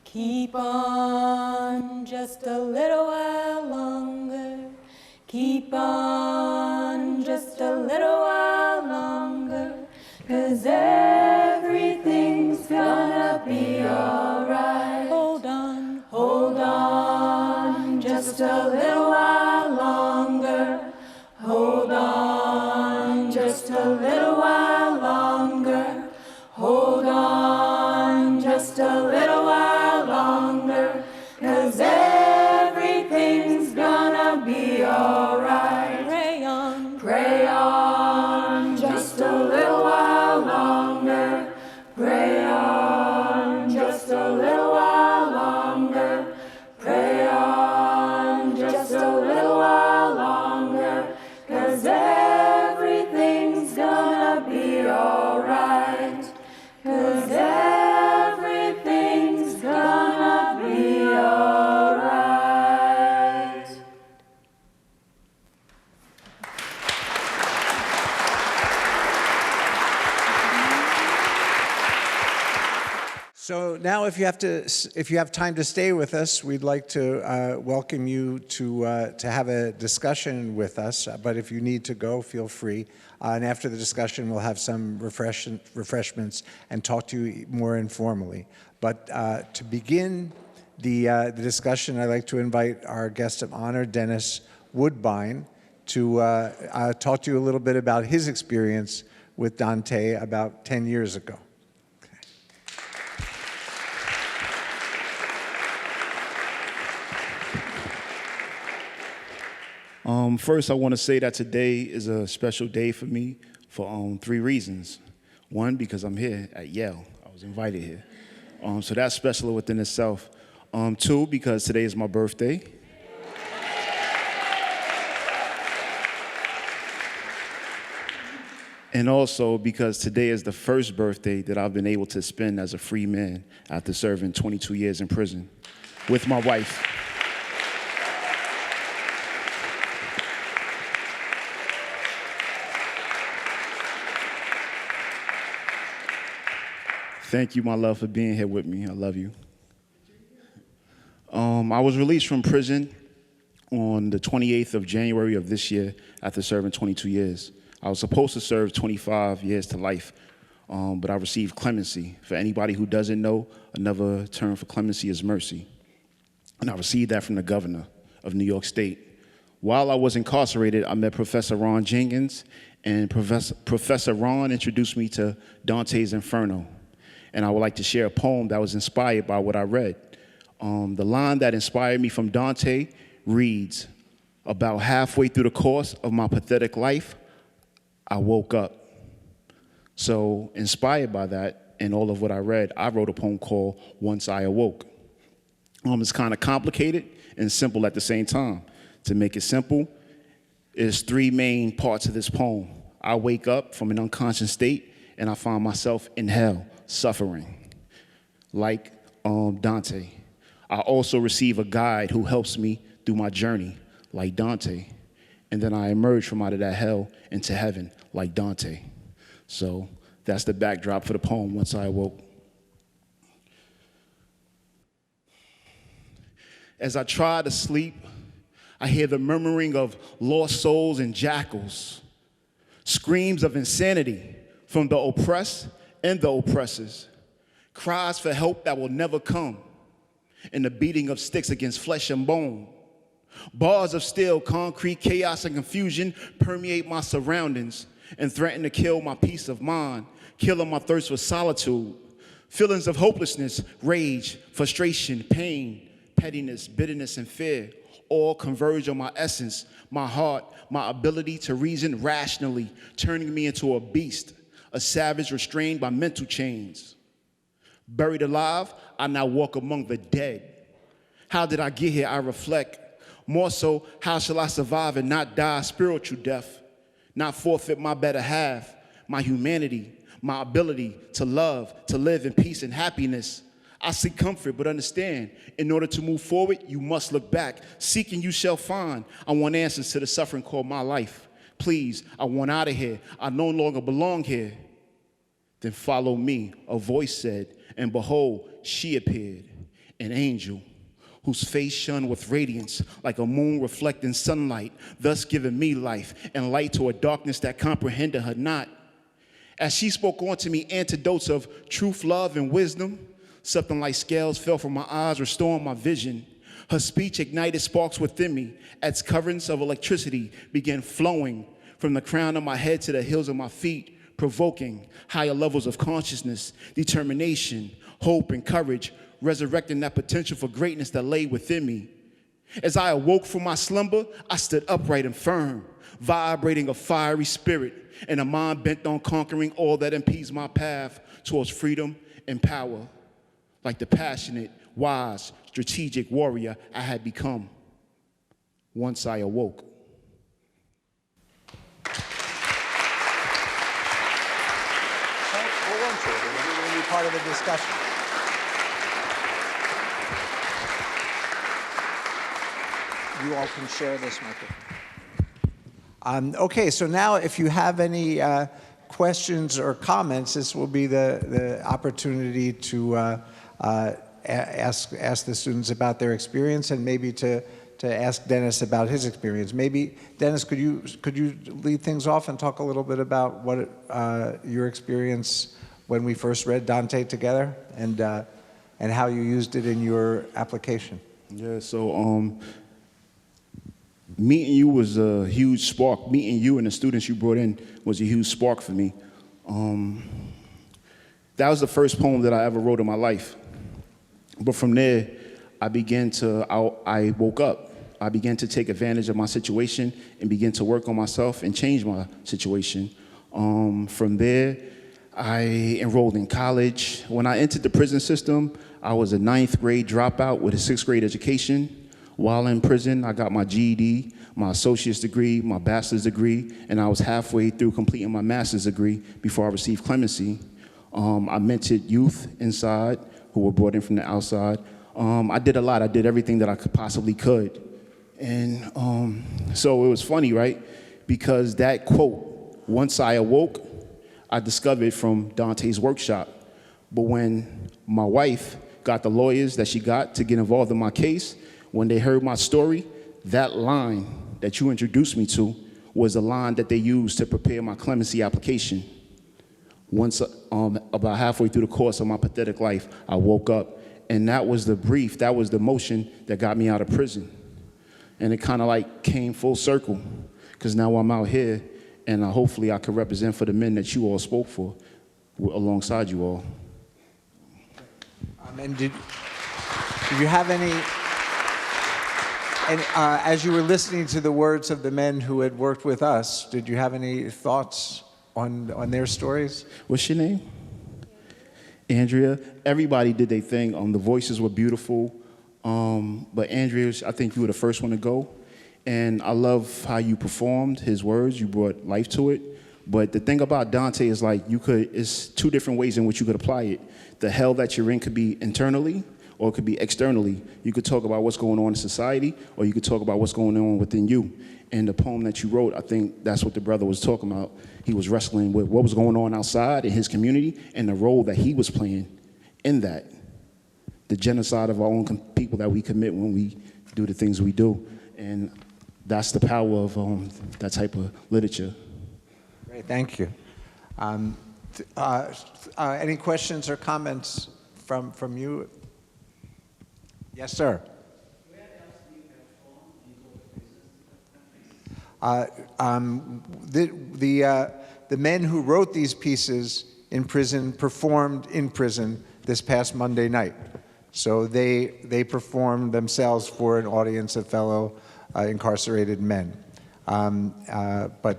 Keep on just a little while longer. Keep on just a little while longer. 'Cause everything's gonna be alright. Hold on, just a little while longer. Hold on, just a little while longer. Hold on, just a little while longer. 'Cause everything's gonna be alright. Pray on, just a 'cause everything's gonna be alright. 'Cause everything's gonna be alright. So now, if you have time to stay with us, we'd like to welcome you to have a discussion with us. But if you need to go, feel free. And after the discussion, we'll have some refreshments and talk to you more informally. But to begin the discussion, I'd like to invite our guest of honor, Dennis Woodbine, to talk to you a little bit about his experience with Dante about 10 years ago. First, I want to say that today is a special day for me for 3 reasons. 1, because I'm here at Yale. I was invited here. So that's special within itself. 2, because today is my birthday. And also because today is the first birthday that I've been able to spend as a free man after serving 22 years in prison with my wife. Thank you, my love, for being here with me. I love you. I was released from prison on the 28th of January of this year after serving 22 years. I was supposed to serve 25 years to life, but I received clemency. For anybody who doesn't know, another term for clemency is mercy. And I received that from the governor of New York State. While I was incarcerated, I met Professor Ron Jenkins, and Professor Ron introduced me to Dante's Inferno. And I would like to share a poem that was inspired by what I read. The line that inspired me from Dante reads, "About halfway through the course of my pathetic life, I woke up." So inspired by that and all of what I read, I wrote a poem called Once I Awoke. It's kind of complicated and simple at the same time. To make it simple, there's 3 main parts of this poem. I wake up from an unconscious state and I find myself in hell, suffering, like Dante. I also receive a guide who helps me through my journey, like Dante. And then I emerge from out of that hell into heaven, like Dante. So that's the backdrop for the poem, Once I Awoke. As I try to sleep, I hear the murmuring of lost souls and jackals, screams of insanity from the oppressed and the oppressors, cries for help that will never come, and the beating of sticks against flesh and bone. Bars of steel, concrete, chaos, and confusion permeate my surroundings and threaten to kill my peace of mind, killing my thirst for solitude. Feelings of hopelessness, rage, frustration, pain, pettiness, bitterness, and fear all converge on my essence, my heart, my ability to reason rationally, turning me into a beast, a savage restrained by mental chains. Buried alive, I now walk among the dead. How did I get here? I reflect. More so, how shall I survive and not die spiritual death, not forfeit my better half, my humanity, my ability to love, to live in peace and happiness? I seek comfort, but understand, in order to move forward, you must look back. Seeking, you shall find. I want answers to the suffering called my life. Please, I want out of here. I no longer belong here. Then follow me, a voice said, and behold, she appeared, an angel, whose face shone with radiance like a moon reflecting sunlight, thus giving me life and light to a darkness that comprehended her not. As she spoke unto me antidotes of truth, love, and wisdom, something like scales fell from my eyes, restoring my vision. Her speech ignited sparks within me as currents of electricity began flowing from the crown of my head to the heels of my feet, provoking higher levels of consciousness, determination, hope, and courage, resurrecting that potential for greatness that lay within me. As I awoke from my slumber, I stood upright and firm, vibrating a fiery spirit and a mind bent on conquering all that impedes my path towards freedom and power, like the passionate, wise, strategic warrior I had become once I awoke. part of the discussion. You all can share this microphone. Okay, so now if you have any questions or comments, this will be the opportunity to ask the students about their experience and maybe to ask Dennis about his experience. Maybe, Dennis, could you lead things off and talk a little bit about what your experience when we first read Dante together and how you used it in your application? Yeah, so meeting you was a huge spark. Meeting you and the students you brought in was a huge spark for me. That was the first poem that I ever wrote in my life. But from there, I woke up. I began to take advantage of my situation and begin to work on myself and change my situation. From there, I enrolled in college. When I entered the prison system, I was a 9th grade dropout with a 6th grade education. While in prison, I got my GED, my associate's degree, my bachelor's degree, and I was halfway through completing my master's degree before I received clemency. I mentored youth inside who were brought in from the outside. I did a lot. I did everything that I possibly could. And so it was funny, right? Because that quote, once I awoke, I discovered from Dante's workshop. But when my wife got the lawyers that she got to get involved in my case, when they heard my story, that line that you introduced me to was the line that they used to prepare my clemency application. Once, about halfway through the course of my pathetic life, I woke up, and that was the brief, that was the motion that got me out of prison. And it kind of like came full circle, because now I'm out here, and hopefully I could represent for the men that you all spoke for, alongside you all. And did you have any... And as you were listening to the words of the men who had worked with us, did you have any thoughts on their stories? What's your name? Andrea. Everybody did their thing. The voices were beautiful. But Andrea, I think you were the first one to go. And I love how you performed his words. You brought life to it. But the thing about Dante is like it's two different ways in which you could apply it. The hell that you're in could be internally, or it could be externally. You could talk about what's going on in society, or you could talk about what's going on within you. And the poem that you wrote, I think that's what the brother was talking about. He was wrestling with what was going on outside in his community and the role that he was playing in that. The genocide of our own people that we commit when we do the things we do. And that's the power of that type of literature. Great, thank you. Any questions or comments from you? Yes, sir. The men who wrote these pieces in prison performed in prison this past Monday night. So they performed themselves for an audience of fellow incarcerated men. But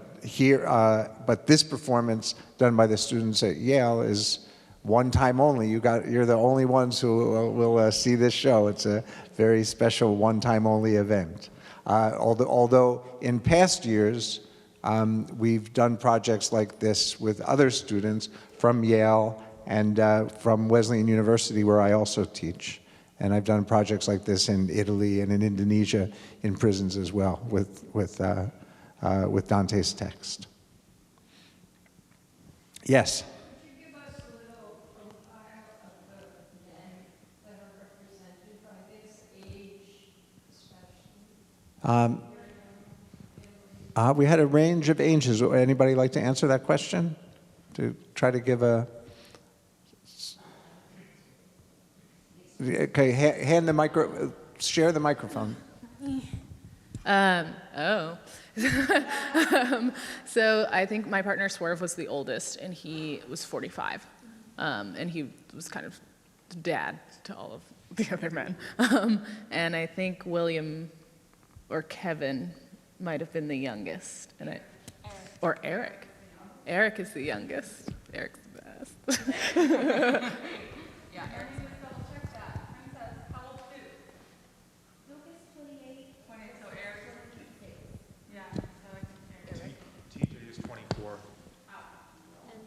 this performance done by the students at Yale is one time only. You're the only ones who will see this show. It's a very special one-time only event. Although in past years, we've done projects like this with other students from Yale and from Wesleyan University, where I also teach. And I've done projects like this in Italy and in Indonesia in prisons as well with Dante's text. Yes? Could you give us a little profile of the men that are represented by this age, especially? We had a range of ages. Would anybody like to answer that question? To try to give a... Okay, share the microphone. So I think my partner Swerve was the oldest, and he was 45. And he was kind of dad to all of the other men. And I think William or Kevin might have been the youngest. Or Eric. Eric is the youngest. Eric's the best. Yeah, Eric's going to double check that. Princess, how old too? Lucas, 28. 28, so Eric's 26. Yeah, so Eric. TJ is 24.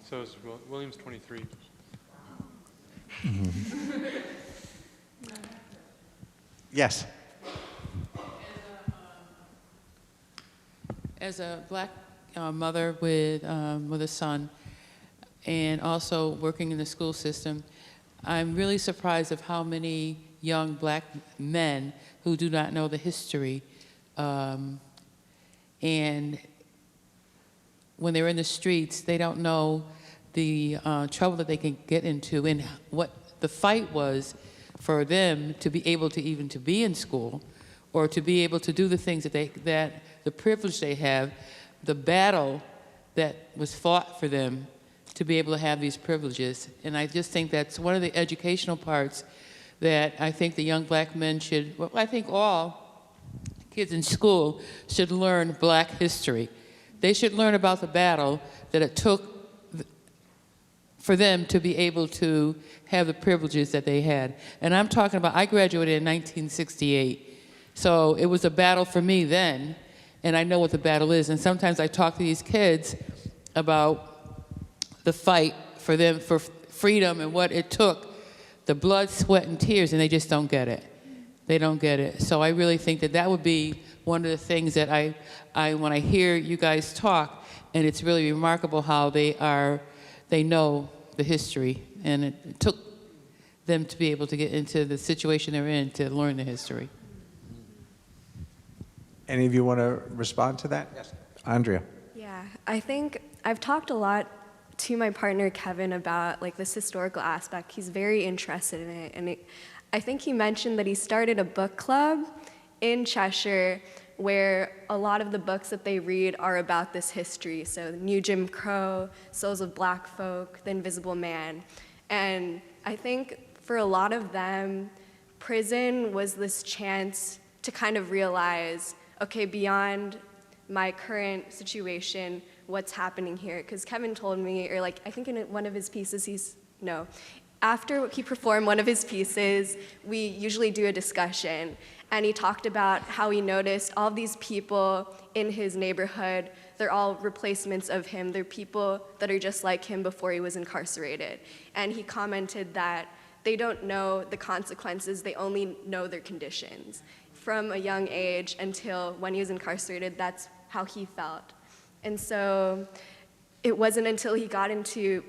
So is William's 23. Yes. As a black mother with a son, and also working in the school system, I'm really surprised of how many young black men who do not know the history, and when they're in the streets, they don't know the trouble that they can get into and what the fight was for them to be able to even to be in school or to be able to do the things that the privilege they have, the battle that was fought for them to be able to have these privileges. And I just think that's one of the educational parts that I think the young black men should, well, I think all kids in school should learn black history. They should learn about the battle that it took for them to be able to have the privileges that they had. And I'm talking about, I graduated in 1968. So it was a battle for me then, and I know what the battle is. And sometimes I talk to these kids about the fight for them, for freedom and what it took, the blood, sweat, and tears, and they just don't get it. They don't get it. So I really think that that would be one of the things that I when I hear you guys talk, and it's really remarkable how they know the history, and it took them to be able to get into the situation they're in to learn the history. Any of you want to respond to that? Yes. Andrea. Yeah, I think I've talked a lot to my partner Kevin about like this historical aspect. He's very interested in it, and I think he mentioned that he started a book club in Cheshire where a lot of the books that they read are about this history. So New Jim Crow, Souls of Black Folk, The Invisible Man. And I think for a lot of them, prison was this chance to kind of realize, okay, beyond my current situation, what's happening here? Because Kevin told me, or like I think in one of his pieces, after he performed one of his pieces, we usually do a discussion. And he talked about how he noticed all of these people in his neighborhood, they're all replacements of him. They're people that are just like him before he was incarcerated. And he commented that they don't know the consequences, they only know their conditions. From a young age until when he was incarcerated, that's how he felt. And so it wasn't until he got into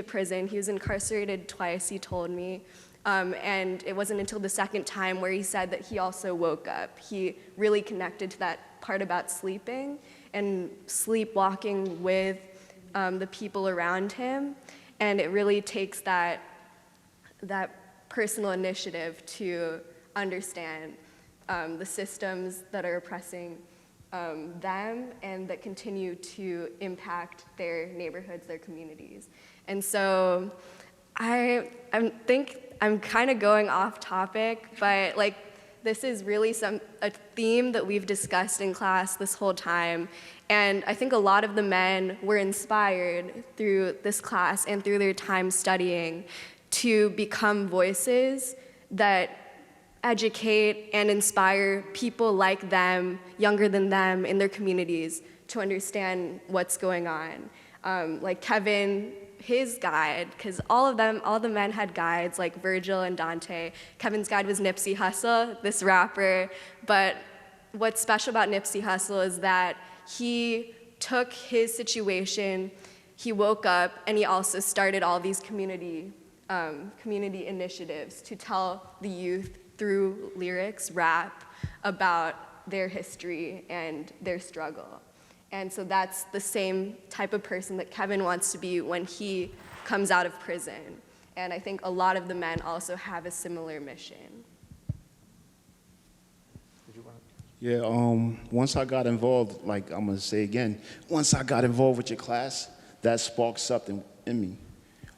prison, he was incarcerated twice, he told me, and it wasn't until the second time where he said that he also woke up. He really connected to that part about sleeping and sleepwalking with the people around him, and it really takes that personal initiative to understand the systems that are oppressing them and that continue to impact their neighborhoods, their communities. And so I think I'm kind of going off topic, but like this is really a theme that we've discussed in class this whole time. And I think a lot of the men were inspired through this class and through their time studying to become voices that educate and inspire people like them, younger than them, in their communities to understand what's going on. Like Kevin, his guide, because all the men had guides like Virgil and Dante. Kevin's guide was Nipsey Hussle, this rapper. But what's special about Nipsey Hussle is that he took his situation, he woke up, and he also started all these community initiatives to tell the youth through lyrics, rap, about their history and their struggle. And so that's the same type of person that Kevin wants to be when he comes out of prison. And I think a lot of the men also have a similar mission. Yeah, once I got involved, like I'm gonna say again, once I got involved with your class, that sparked something in me.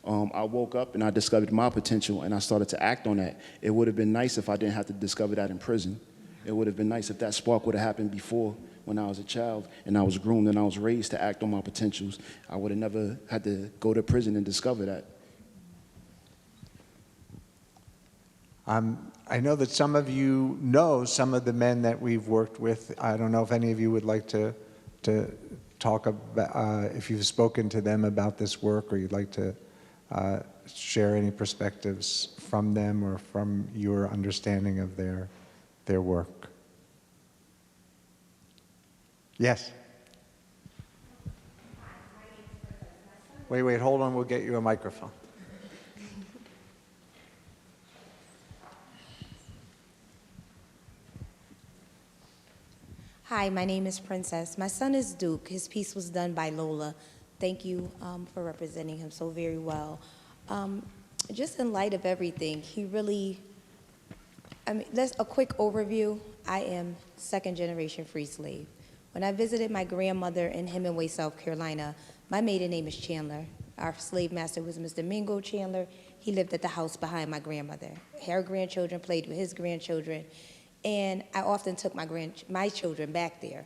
I woke up and I discovered my potential and I started to act on that. It would have been nice if I didn't have to discover that in prison. It would have been nice if that spark would have happened before, when I was a child and I was groomed and I was raised to act on my potentials. I would have never had to go to prison and discover that. I know that some of you know some of the men that we've worked with. I don't know if any of you would like to talk about, if you've spoken to them about this work, or you'd like to share any perspectives from them or from your understanding of their work. Yes? Wait, hold on, we'll get you a microphone. Hi, my name is Princess. My son is Duke. His piece was done by Lola. Thank you for representing him so very well. Just in light of everything, he really, that's a quick overview. I am second generation free slave. When I visited my grandmother in Hemingway, South Carolina, my maiden name is Chandler. Our slave master was Mr. Mingo Chandler. He lived at the house behind my grandmother. Her grandchildren played with his grandchildren. And I often took my children back there.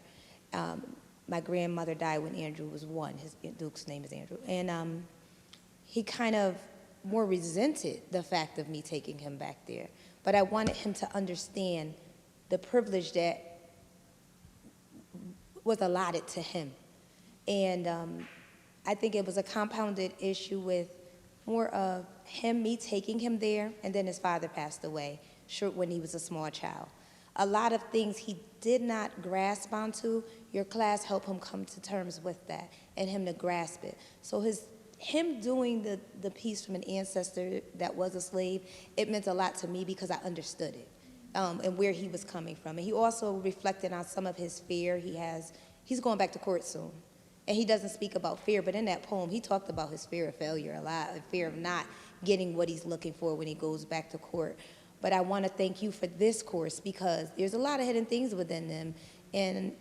My grandmother died when Andrew was 1. Duke's name is Andrew. And he kind of more resented the fact of me taking him back there. But I wanted him to understand the privilege that was allotted to him. And I think it was a compounded issue with more of me taking him there, and then his father passed away when he was a small child. A lot of things he did not grasp onto, your class helped him come to terms with that and him to grasp it. So him doing the piece from an ancestor that was a slave, it meant a lot to me because I understood it and where he was coming from. And he also reflected on some of his fear he has. He's going back to court soon. And he doesn't speak about fear, but in that poem, he talked about his fear of failure a lot, and fear of not getting what he's looking for when he goes back to court. But I want to thank you for this course because there's a lot of hidden things within them. And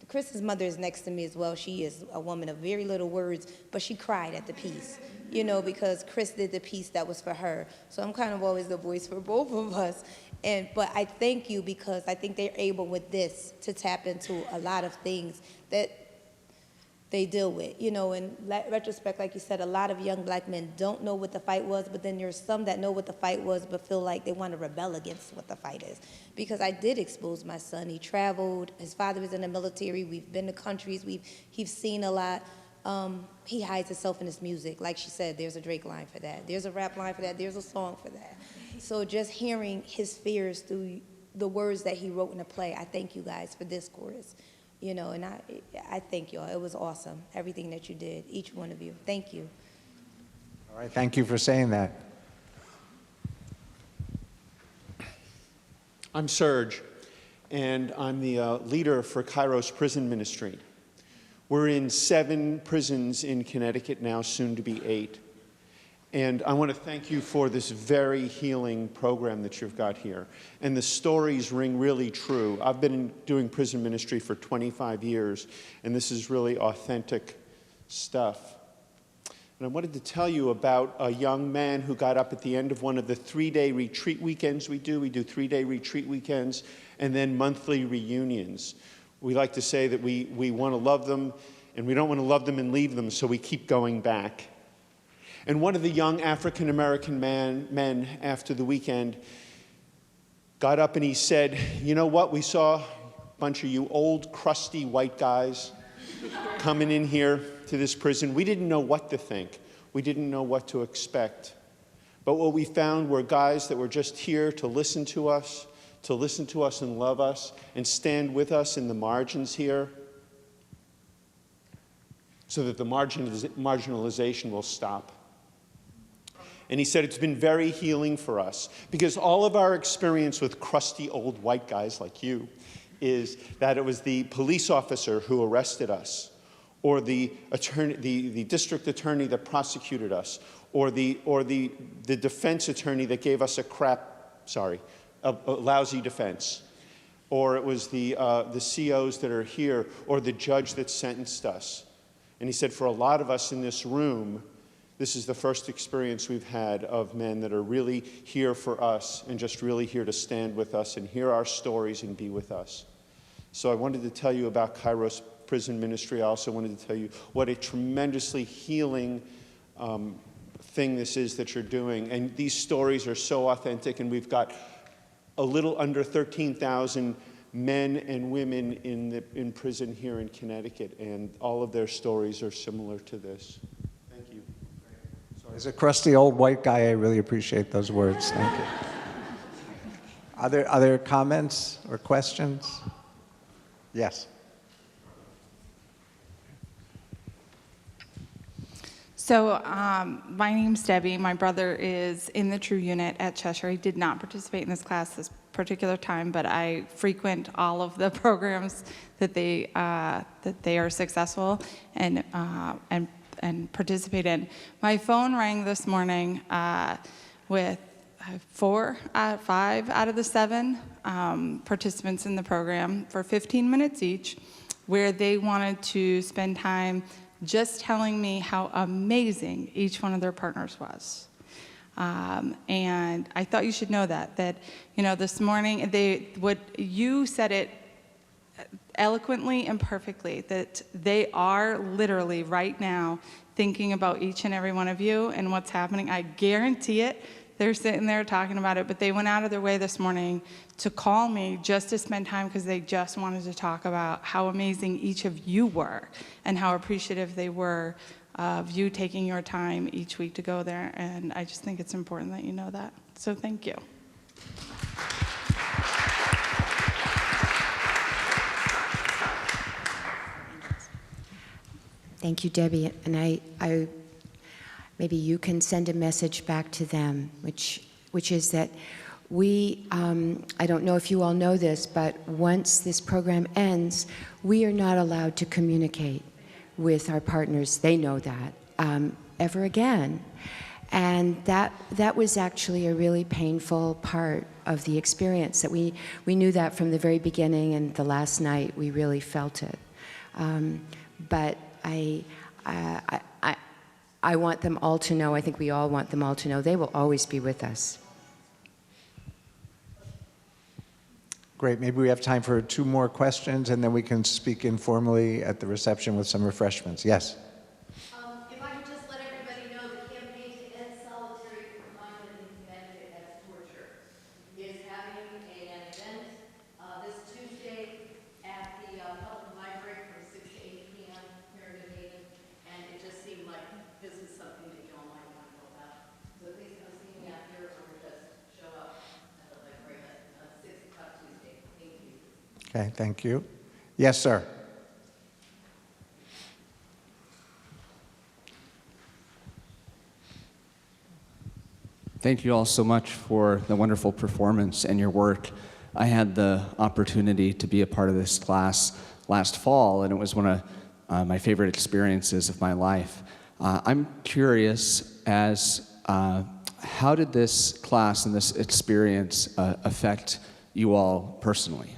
Chris's mother is next to me as well. She is a woman of very little words, but she cried at the piece, because Chris did the piece that was for her. So I'm kind of always the voice for both of us. But I thank you because I think they're able with this to tap into a lot of things that they deal with. In retrospect, like you said, a lot of young black men don't know what the fight was, but then there's some that know what the fight was but feel like they want to rebel against what the fight is. Because I did expose my son. He traveled. His father was in the military. We've been to countries. He's seen a lot. He hides himself in his music. Like she said, there's a Drake line for that. There's a rap line for that. There's a song for that. So just hearing his fears through the words that he wrote in the play, I thank you guys for this chorus. And I thank y'all. It was awesome, everything that you did, each one of you. Thank you. All right, thank you for saying that. I'm Serge, and I'm the leader for Kairos Prison Ministry. We're in 7 prisons in Connecticut now, soon to be 8. And I want to thank you for this very healing program that you've got here. And the stories ring really true. I've been doing prison ministry for 25 years, and this is really authentic stuff. And I wanted to tell you about a young man who got up at the end of one of the 3-day retreat weekends we do. We do 3-day retreat weekends and then monthly reunions. We like to say that we want to love them, and we don't want to love them and leave them, so we keep going back. And one of the young African-American men after the weekend got up and he said, "You know what? We saw a bunch of you old, crusty white guys coming in here to this prison. We didn't know what to think. We didn't know what to expect. But what we found were guys that were just here to listen to us and love us and stand with us in the margins here so that the marginalization will stop." And he said it's been very healing for us because all of our experience with crusty old white guys like you is that it was the police officer who arrested us, or the attorney, the district attorney that prosecuted us, or the defense attorney that gave us a lousy defense, or it was the COs that are here, or the judge that sentenced us. And he said for a lot of us in this room, this is the first experience we've had of men that are really here for us and just really here to stand with us and hear our stories and be with us. So I wanted to tell you about Kairos Prison Ministry. I also wanted to tell you what a tremendously healing thing this is that you're doing. And these stories are so authentic, and we've got a little under 13,000 men and women in prison here in Connecticut, and all of their stories are similar to this. Thank you. Sorry. As a crusty old white guy, I really appreciate those words. Thank you. Other comments or questions? Yes. So my name's Debbie. My brother is in the T.R.U.E. unit at Cheshire. He did not participate in this class this particular time, but I frequent all of the programs that they are successful and participate in. My phone rang this morning with 5 out of the 7 participants in the program for 15 minutes each, where they wanted to spend time just telling me how amazing each one of their partners was. And I thought you should know that this morning, you said it eloquently and perfectly, that they are literally right now thinking about each and every one of you and what's happening. I guarantee it. They're sitting there talking about it, but they went out of their way this morning to call me just to spend time because they just wanted to talk about how amazing each of you were and how appreciative they were of you taking your time each week to go there. And I just think it's important that you know that. So thank you. Thank you, Debbie. And I maybe you can send a message back to them, which is that we, I don't know if you all know this, but once this program ends, we are not allowed to communicate with our partners, they know that, ever again. And that was actually a really painful part of the experience, that we knew that from the very beginning, and the last night we really felt it. But I want them all to know, I think we all want them all to know, they will always be with us. Great. Maybe we have time for 2 more questions, and then we can speak informally at the reception with some refreshments. Yes? If I could just let everybody know, the campaign to end solitary confinement in Connecticut as torture is having an event this Tuesday at the public library from 6 to 8 p.m. here in New Haven, and it just seemed like this is something that you all might want to know about. So please come see me out here, or just show up at the library at 6 o'clock Tuesday. Thank you. Okay, thank you. Yes, sir. Thank you all so much for the wonderful performance and your work. I had the opportunity to be a part of this class last fall, and it was one of my favorite experiences of my life. I'm curious as how did this class and this experience affect you all personally?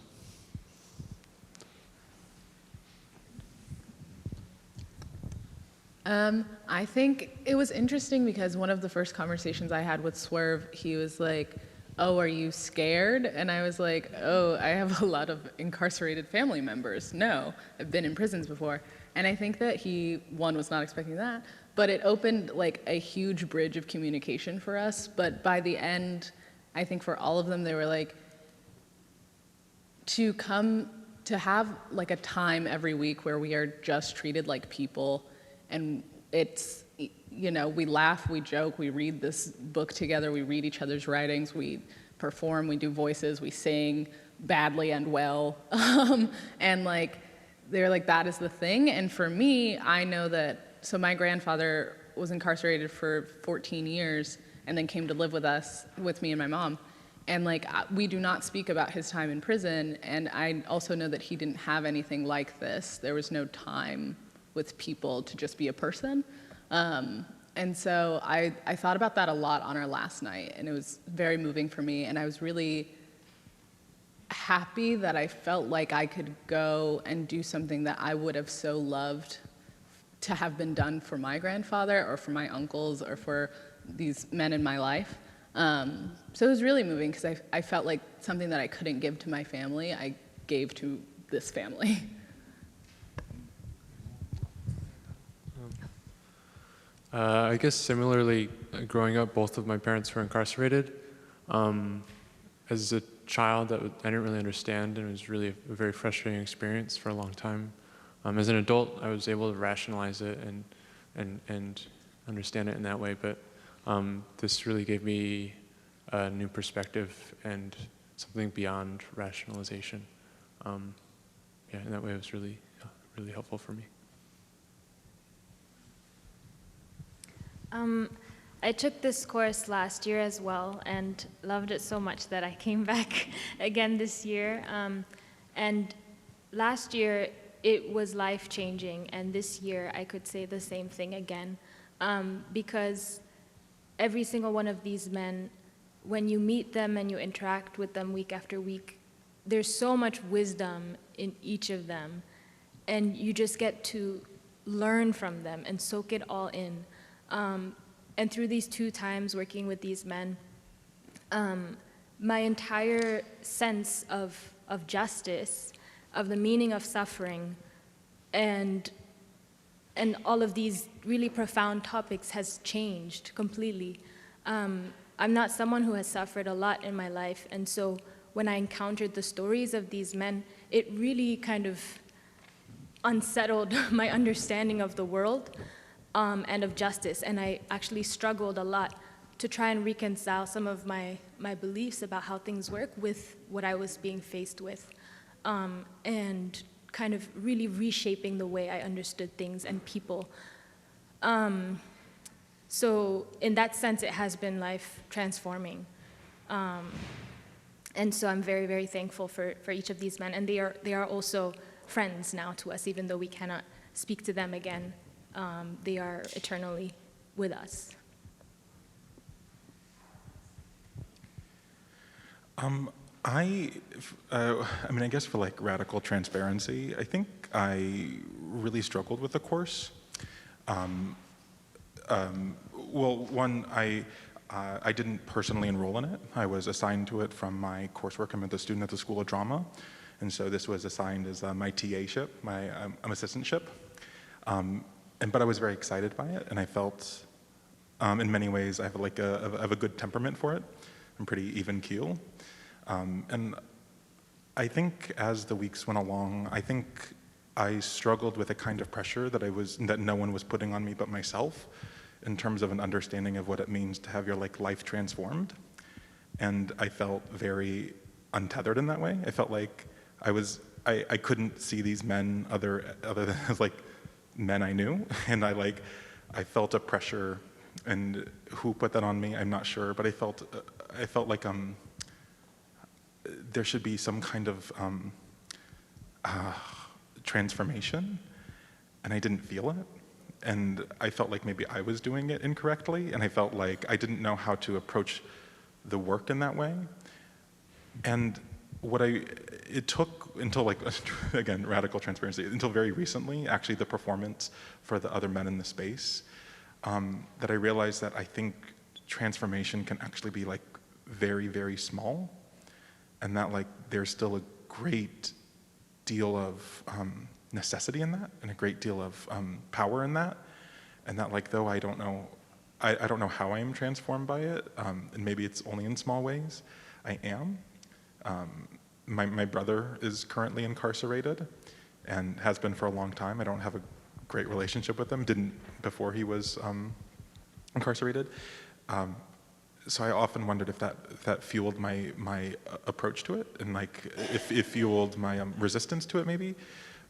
I think it was interesting because one of the first conversations I had with Swerve, he was like, "Oh, are you scared?" And I was like, "Oh, I have a lot of incarcerated family members. No, I've been in prisons before." And I think that he, one, was not expecting that, but it opened like a huge bridge of communication for us. But by the end, I think for all of them, they were like, to have like a time every week where we are just treated like people, and it's, you know, we laugh, we joke, we read this book together, we read each other's writings, we perform, we do voices, we sing badly and well, and like, they're like, that is the thing. And for me, I know that, so my grandfather was incarcerated for 14 years and then came to live with us, with me and my mom. And like, we do not speak about his time in prison. And I also know that he didn't have anything like this. There was no time with people to just be a person. And so I thought about that a lot on our last night, and it was very moving for me. And I was really happy that I felt like I could go and do something that I would have so loved to have been done for my grandfather or for my uncles or for these men in my life. So it was really moving because I felt like something that I couldn't give to my family, I gave to this family. I guess similarly, growing up, both of my parents were incarcerated. As a child, I didn't really understand, and it was really a very frustrating experience for a long time. As an adult, I was able to rationalize it and understand it in that way, but this really gave me a new perspective and something beyond rationalization. Yeah, in that way it was really, really helpful for me. I took this course last year as well and loved it so much that I came back again this year. And last year it was life-changing, and this year I could say the same thing again, because every single one of these men, when you meet them and you interact with them week after week, there's so much wisdom in each of them, and you just get to learn from them and soak it all in. And through these 2 times working with these men, my entire sense of justice, of the meaning of suffering, and all of these really profound topics has changed completely. I'm not someone who has suffered a lot in my life, and so when I encountered the stories of these men, it really kind of unsettled my understanding of the world and of justice, and I actually struggled a lot to try and reconcile some of my beliefs about how things work with what I was being faced with, and kind of really reshaping the way I understood things and people. So in that sense, it has been life transforming. And so I'm very, very thankful for each of these men, and they are also friends now to us, even though we cannot speak to them again. They are eternally with us. I mean, I guess for like radical transparency, I think I really struggled with the course. Well, one, I didn't personally enroll in it. I was assigned to it from my coursework. I'm a student at the School of Drama, and so this was assigned as my TA-ship, my assistantship. But I was very excited by it, and I felt, in many ways, I have like a good temperament for it. I'm pretty even keel. And I think as the weeks went along, I think I struggled with a kind of pressure that no one was putting on me but myself, in terms of an understanding of what it means to have your life transformed. And I felt very untethered in that way. I felt like I couldn't see these men other than as like men I knew, and I felt a pressure, and who put that on me, I'm not sure, but I felt like there should be some kind of transformation, and I didn't feel it, and I felt like maybe I was doing it incorrectly, and I felt like I didn't know how to approach the work in that way, and it took until again, radical transparency, until very recently, actually the performance for the other men in the space, that I realized that I think transformation can actually be very, very small, and that there's still a great deal of necessity in that, and a great deal of power in that, and that though I don't know how I am transformed by it, and maybe it's only in small ways, I am. My brother is currently incarcerated and has been for a long time. I don't have a great relationship with him, didn't before he was incarcerated. So I often wondered if that fueled my approach to it, and if it fueled my resistance to it maybe,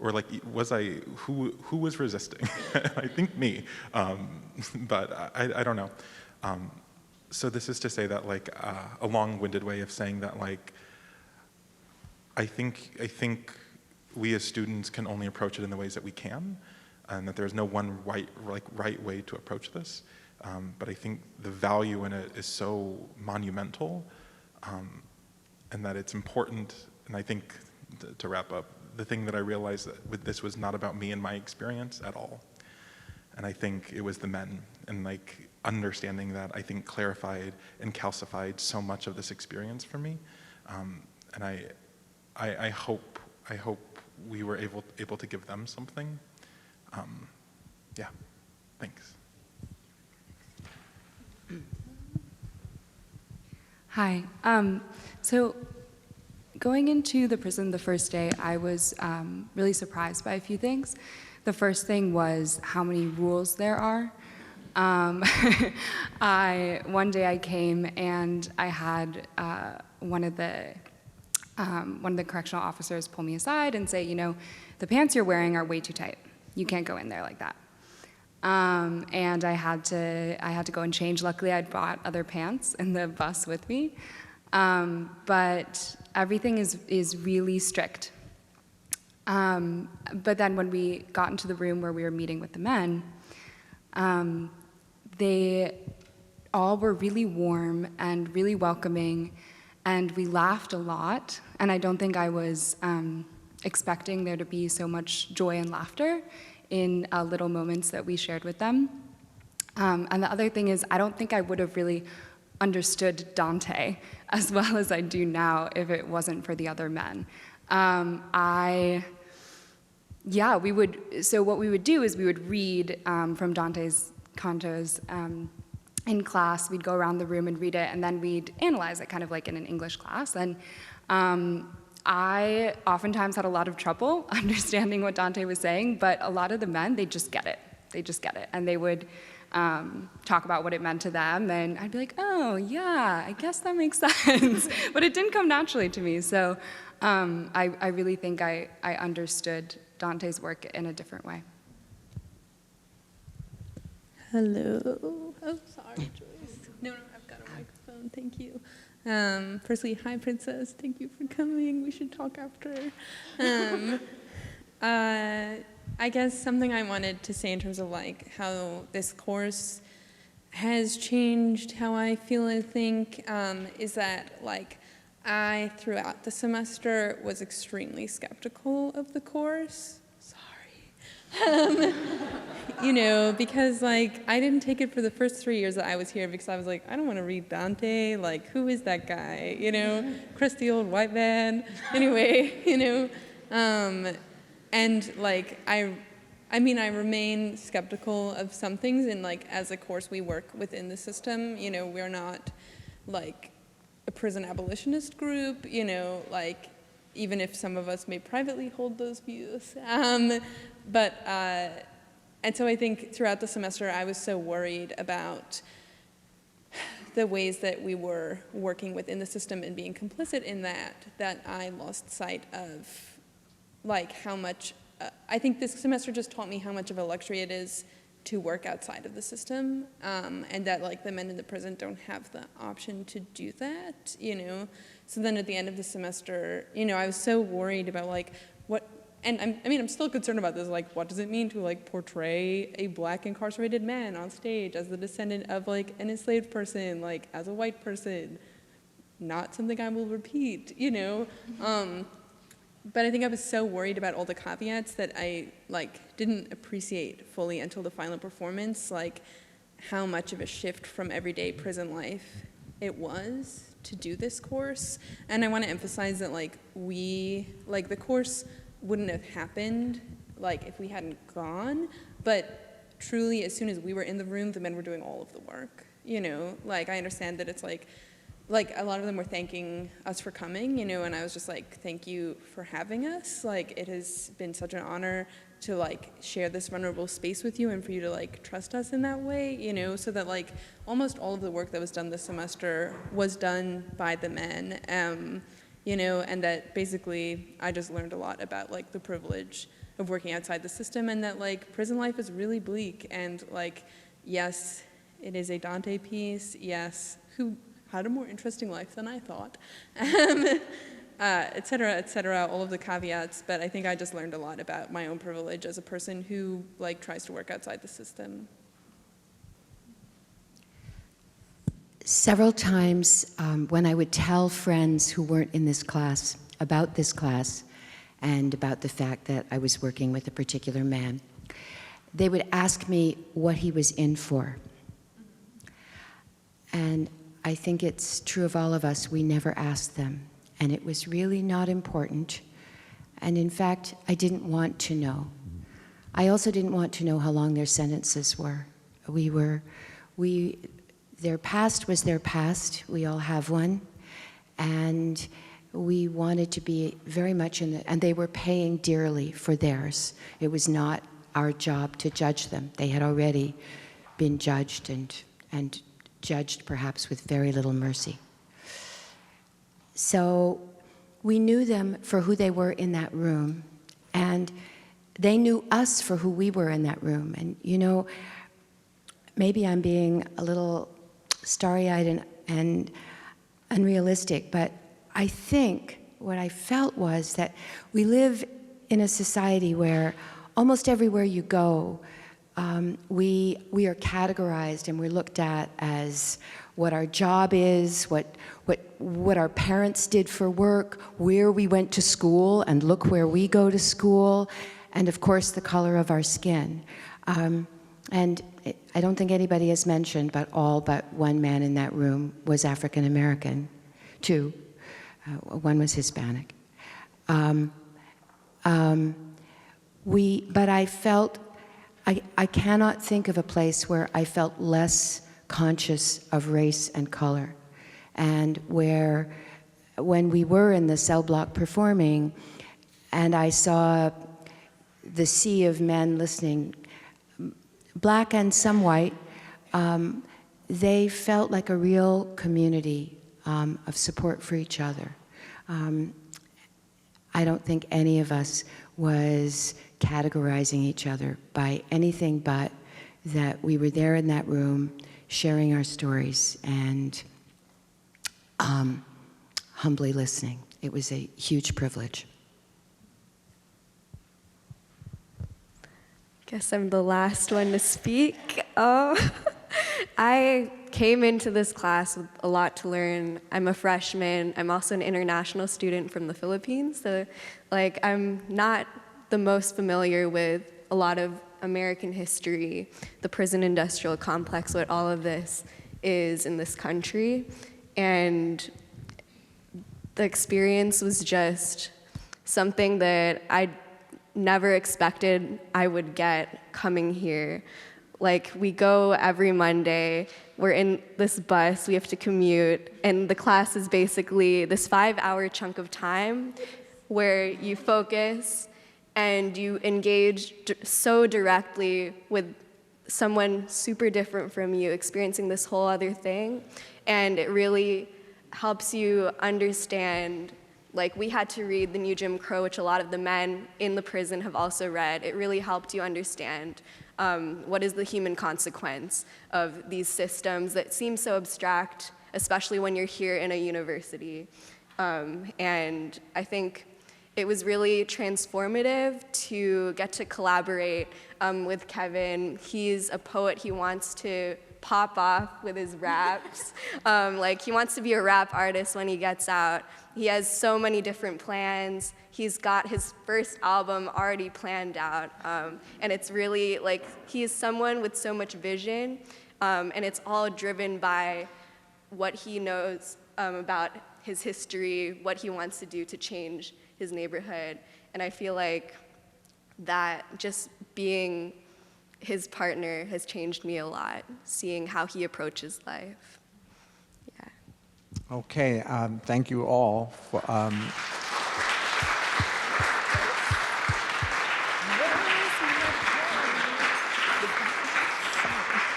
or who was resisting? I think me, but I don't know. So this is to say that a long-winded way of saying that I think we as students can only approach it in the ways that we can, and that there's no one right way to approach this. But I think the value in it is so monumental, and that it's important. And I think, to wrap up, the thing that I realized that with this was not about me and my experience at all. And I think it was the men, and understanding that, I think, clarified and calcified so much of this experience for me. And I hope we were able to give them something. Yeah, thanks. Hi. So going into the prison the first day, I was really surprised by a few things. The first thing was how many rules there are. One day I came and I had one of the correctional officers pull me aside and say, you know, the pants you're wearing are way too tight. You can't go in there like that. And I had to go and change. Luckily, I'd brought other pants in the bus with me. But everything is really strict. But then when we got into the room where we were meeting with the men, they all were really warm and really welcoming, and we laughed a lot. And I don't think I was expecting there to be so much joy and laughter in little moments that we shared with them. And the other thing is, I don't think I would have really understood Dante as well as I do now if it wasn't for the other men. So what we would do is we would read from Dante's cantos in class. We'd go around the room and read it, and then we'd analyze it, kind of like in an English class. And I oftentimes had a lot of trouble understanding what Dante was saying, but a lot of the men, they just get it. They just get it. And they would talk about what it meant to them, and I'd be like, oh, yeah, I guess that makes sense. But it didn't come naturally to me. So I really think I understood Dante's work in a different way. Hello. Oh, sorry, Joyce. No, I've got a microphone. Thank you. Firstly, hi, Princess. Thank you for coming. We should talk after. I guess something I wanted to say in terms of like how this course has changed how I feel and think is that like I, throughout the semester, was extremely skeptical of the course. Sorry. You know, because like I didn't take it for the first 3 years that I was here because I was like, I don't want to read Dante. Like, who is that guy? You know, crusty old white man. Anyway, you know, and like I remain skeptical of some things, and like as a course we work within the system. You know, we're not like a prison abolitionist group. You know, like even if some of us may privately hold those views, and so I think throughout the semester I was so worried about the ways that we were working within the system and being complicit in that I lost sight of like how much, I think this semester just taught me how much of a luxury it is to work outside of the system, and that like the men in the prison don't have the option to do that, you know? So then at the end of the semester, you know, I was so worried about like what, and I'm still concerned about this, like what does it mean to like portray a Black incarcerated man on stage as the descendant of like an enslaved person, like as a white person? Not something I will repeat, you know? But I think I was so worried about all the caveats that I like didn't appreciate fully until the final performance, like how much of a shift from everyday prison life it was to do this course. And I want to emphasize that like the course wouldn't have happened like if we hadn't gone, but truly as soon as we were in the room, the men were doing all of the work, you know? Like I understand that it's like a lot of them were thanking us for coming, you know, and I was just like, thank you for having us. Like, it has been such an honor to like share this vulnerable space with you and for you to like trust us in that way, you know, so that like almost all of the work that was done this semester was done by the men, you know, and that basically I just learned a lot about like the privilege of working outside the system, and that like prison life is really bleak, and like, yes, it is a Dante piece, yes, who had a more interesting life than I thought, et cetera, all of the caveats. But I think I just learned a lot about my own privilege as a person who like tries to work outside the system. Several times when I would tell friends who weren't in this class about this class and about the fact that I was working with a particular man, they would ask me what he was in for. And I think it's true of all of us, we never asked them. And it was really not important. And in fact, I didn't want to know. I also didn't want to know how long their sentences were. Their past was their past. We all have one. And we wanted to be very much and they were paying dearly for theirs. It was not our job to judge them. They had already been judged and judged perhaps with very little mercy. So we knew them for who they were in that room, and they knew us for who we were in that room. And you know, maybe I'm being a little starry-eyed and unrealistic, but I think what I felt was that we live in a society where almost everywhere you go, we are categorized and we're looked at as what our job is, what our parents did for work, where we went to school, and look where we go to school, and of course the color of our skin. I don't think anybody has mentioned, but all but one man in that room was African American. Two. One was Hispanic. But I felt, I cannot think of a place where I felt less conscious of race and color. And where, when we were in the cell block performing, and I saw the sea of men listening, black and some white, they felt like a real community of support for each other. I don't think any of us was categorizing each other by anything but that we were there in that room sharing our stories and humbly listening. It was a huge privilege. Guess I'm the last one to speak. I came into this class with a lot to learn. I'm a freshman. I'm also an international student from the Philippines, so I'm not the most familiar with a lot of American history, the prison industrial complex, what all of this is in this country. And the experience was just something that I never expected I would get coming here. We go every Monday, we're in this bus, we have to commute, and the class is basically this 5-hour chunk of time where you focus and you engage so directly with someone super different from you, experiencing this whole other thing, and it really helps you understand. We had to read The New Jim Crow, which a lot of the men in the prison have also read. It really helped you understand what is the human consequence of these systems that seem so abstract, especially when you're here in a university. And I think it was really transformative to get to collaborate with Kevin. He's a poet. He wants to pop off with his raps. He wants to be a rap artist when he gets out. He has so many different plans. He's got his first album already planned out. And it's really he is someone with so much vision, and it's all driven by what he knows about his history, what he wants to do to change his neighborhood. And I feel like that just being his partner has changed me a lot, seeing how he approaches life. Yeah. Okay, thank you all.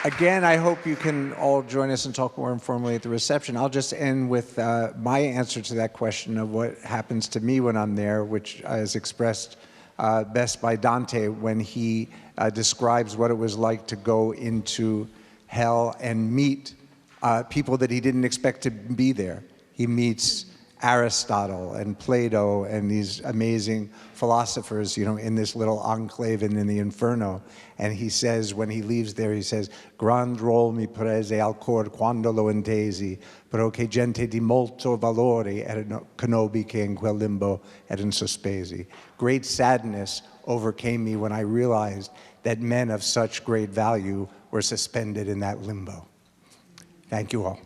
Again, I hope you can all join us and talk more informally at the reception. I'll just end with my answer to that question of what happens to me when I'm there, which is expressed best by Dante when he describes what it was like to go into hell and meet people that he didn't expect to be there. He meets Aristotle and Plato and these amazing philosophers, in this little enclave in the Inferno. And he says, when he leaves there, he says, "Grand rol mi prese al cor quando lo intesi, però che gente di molto valore erano conobbi che in quel limbo erano sospesi." Great sadness overcame me when I realized that men of such great value were suspended in that limbo. Thank you all.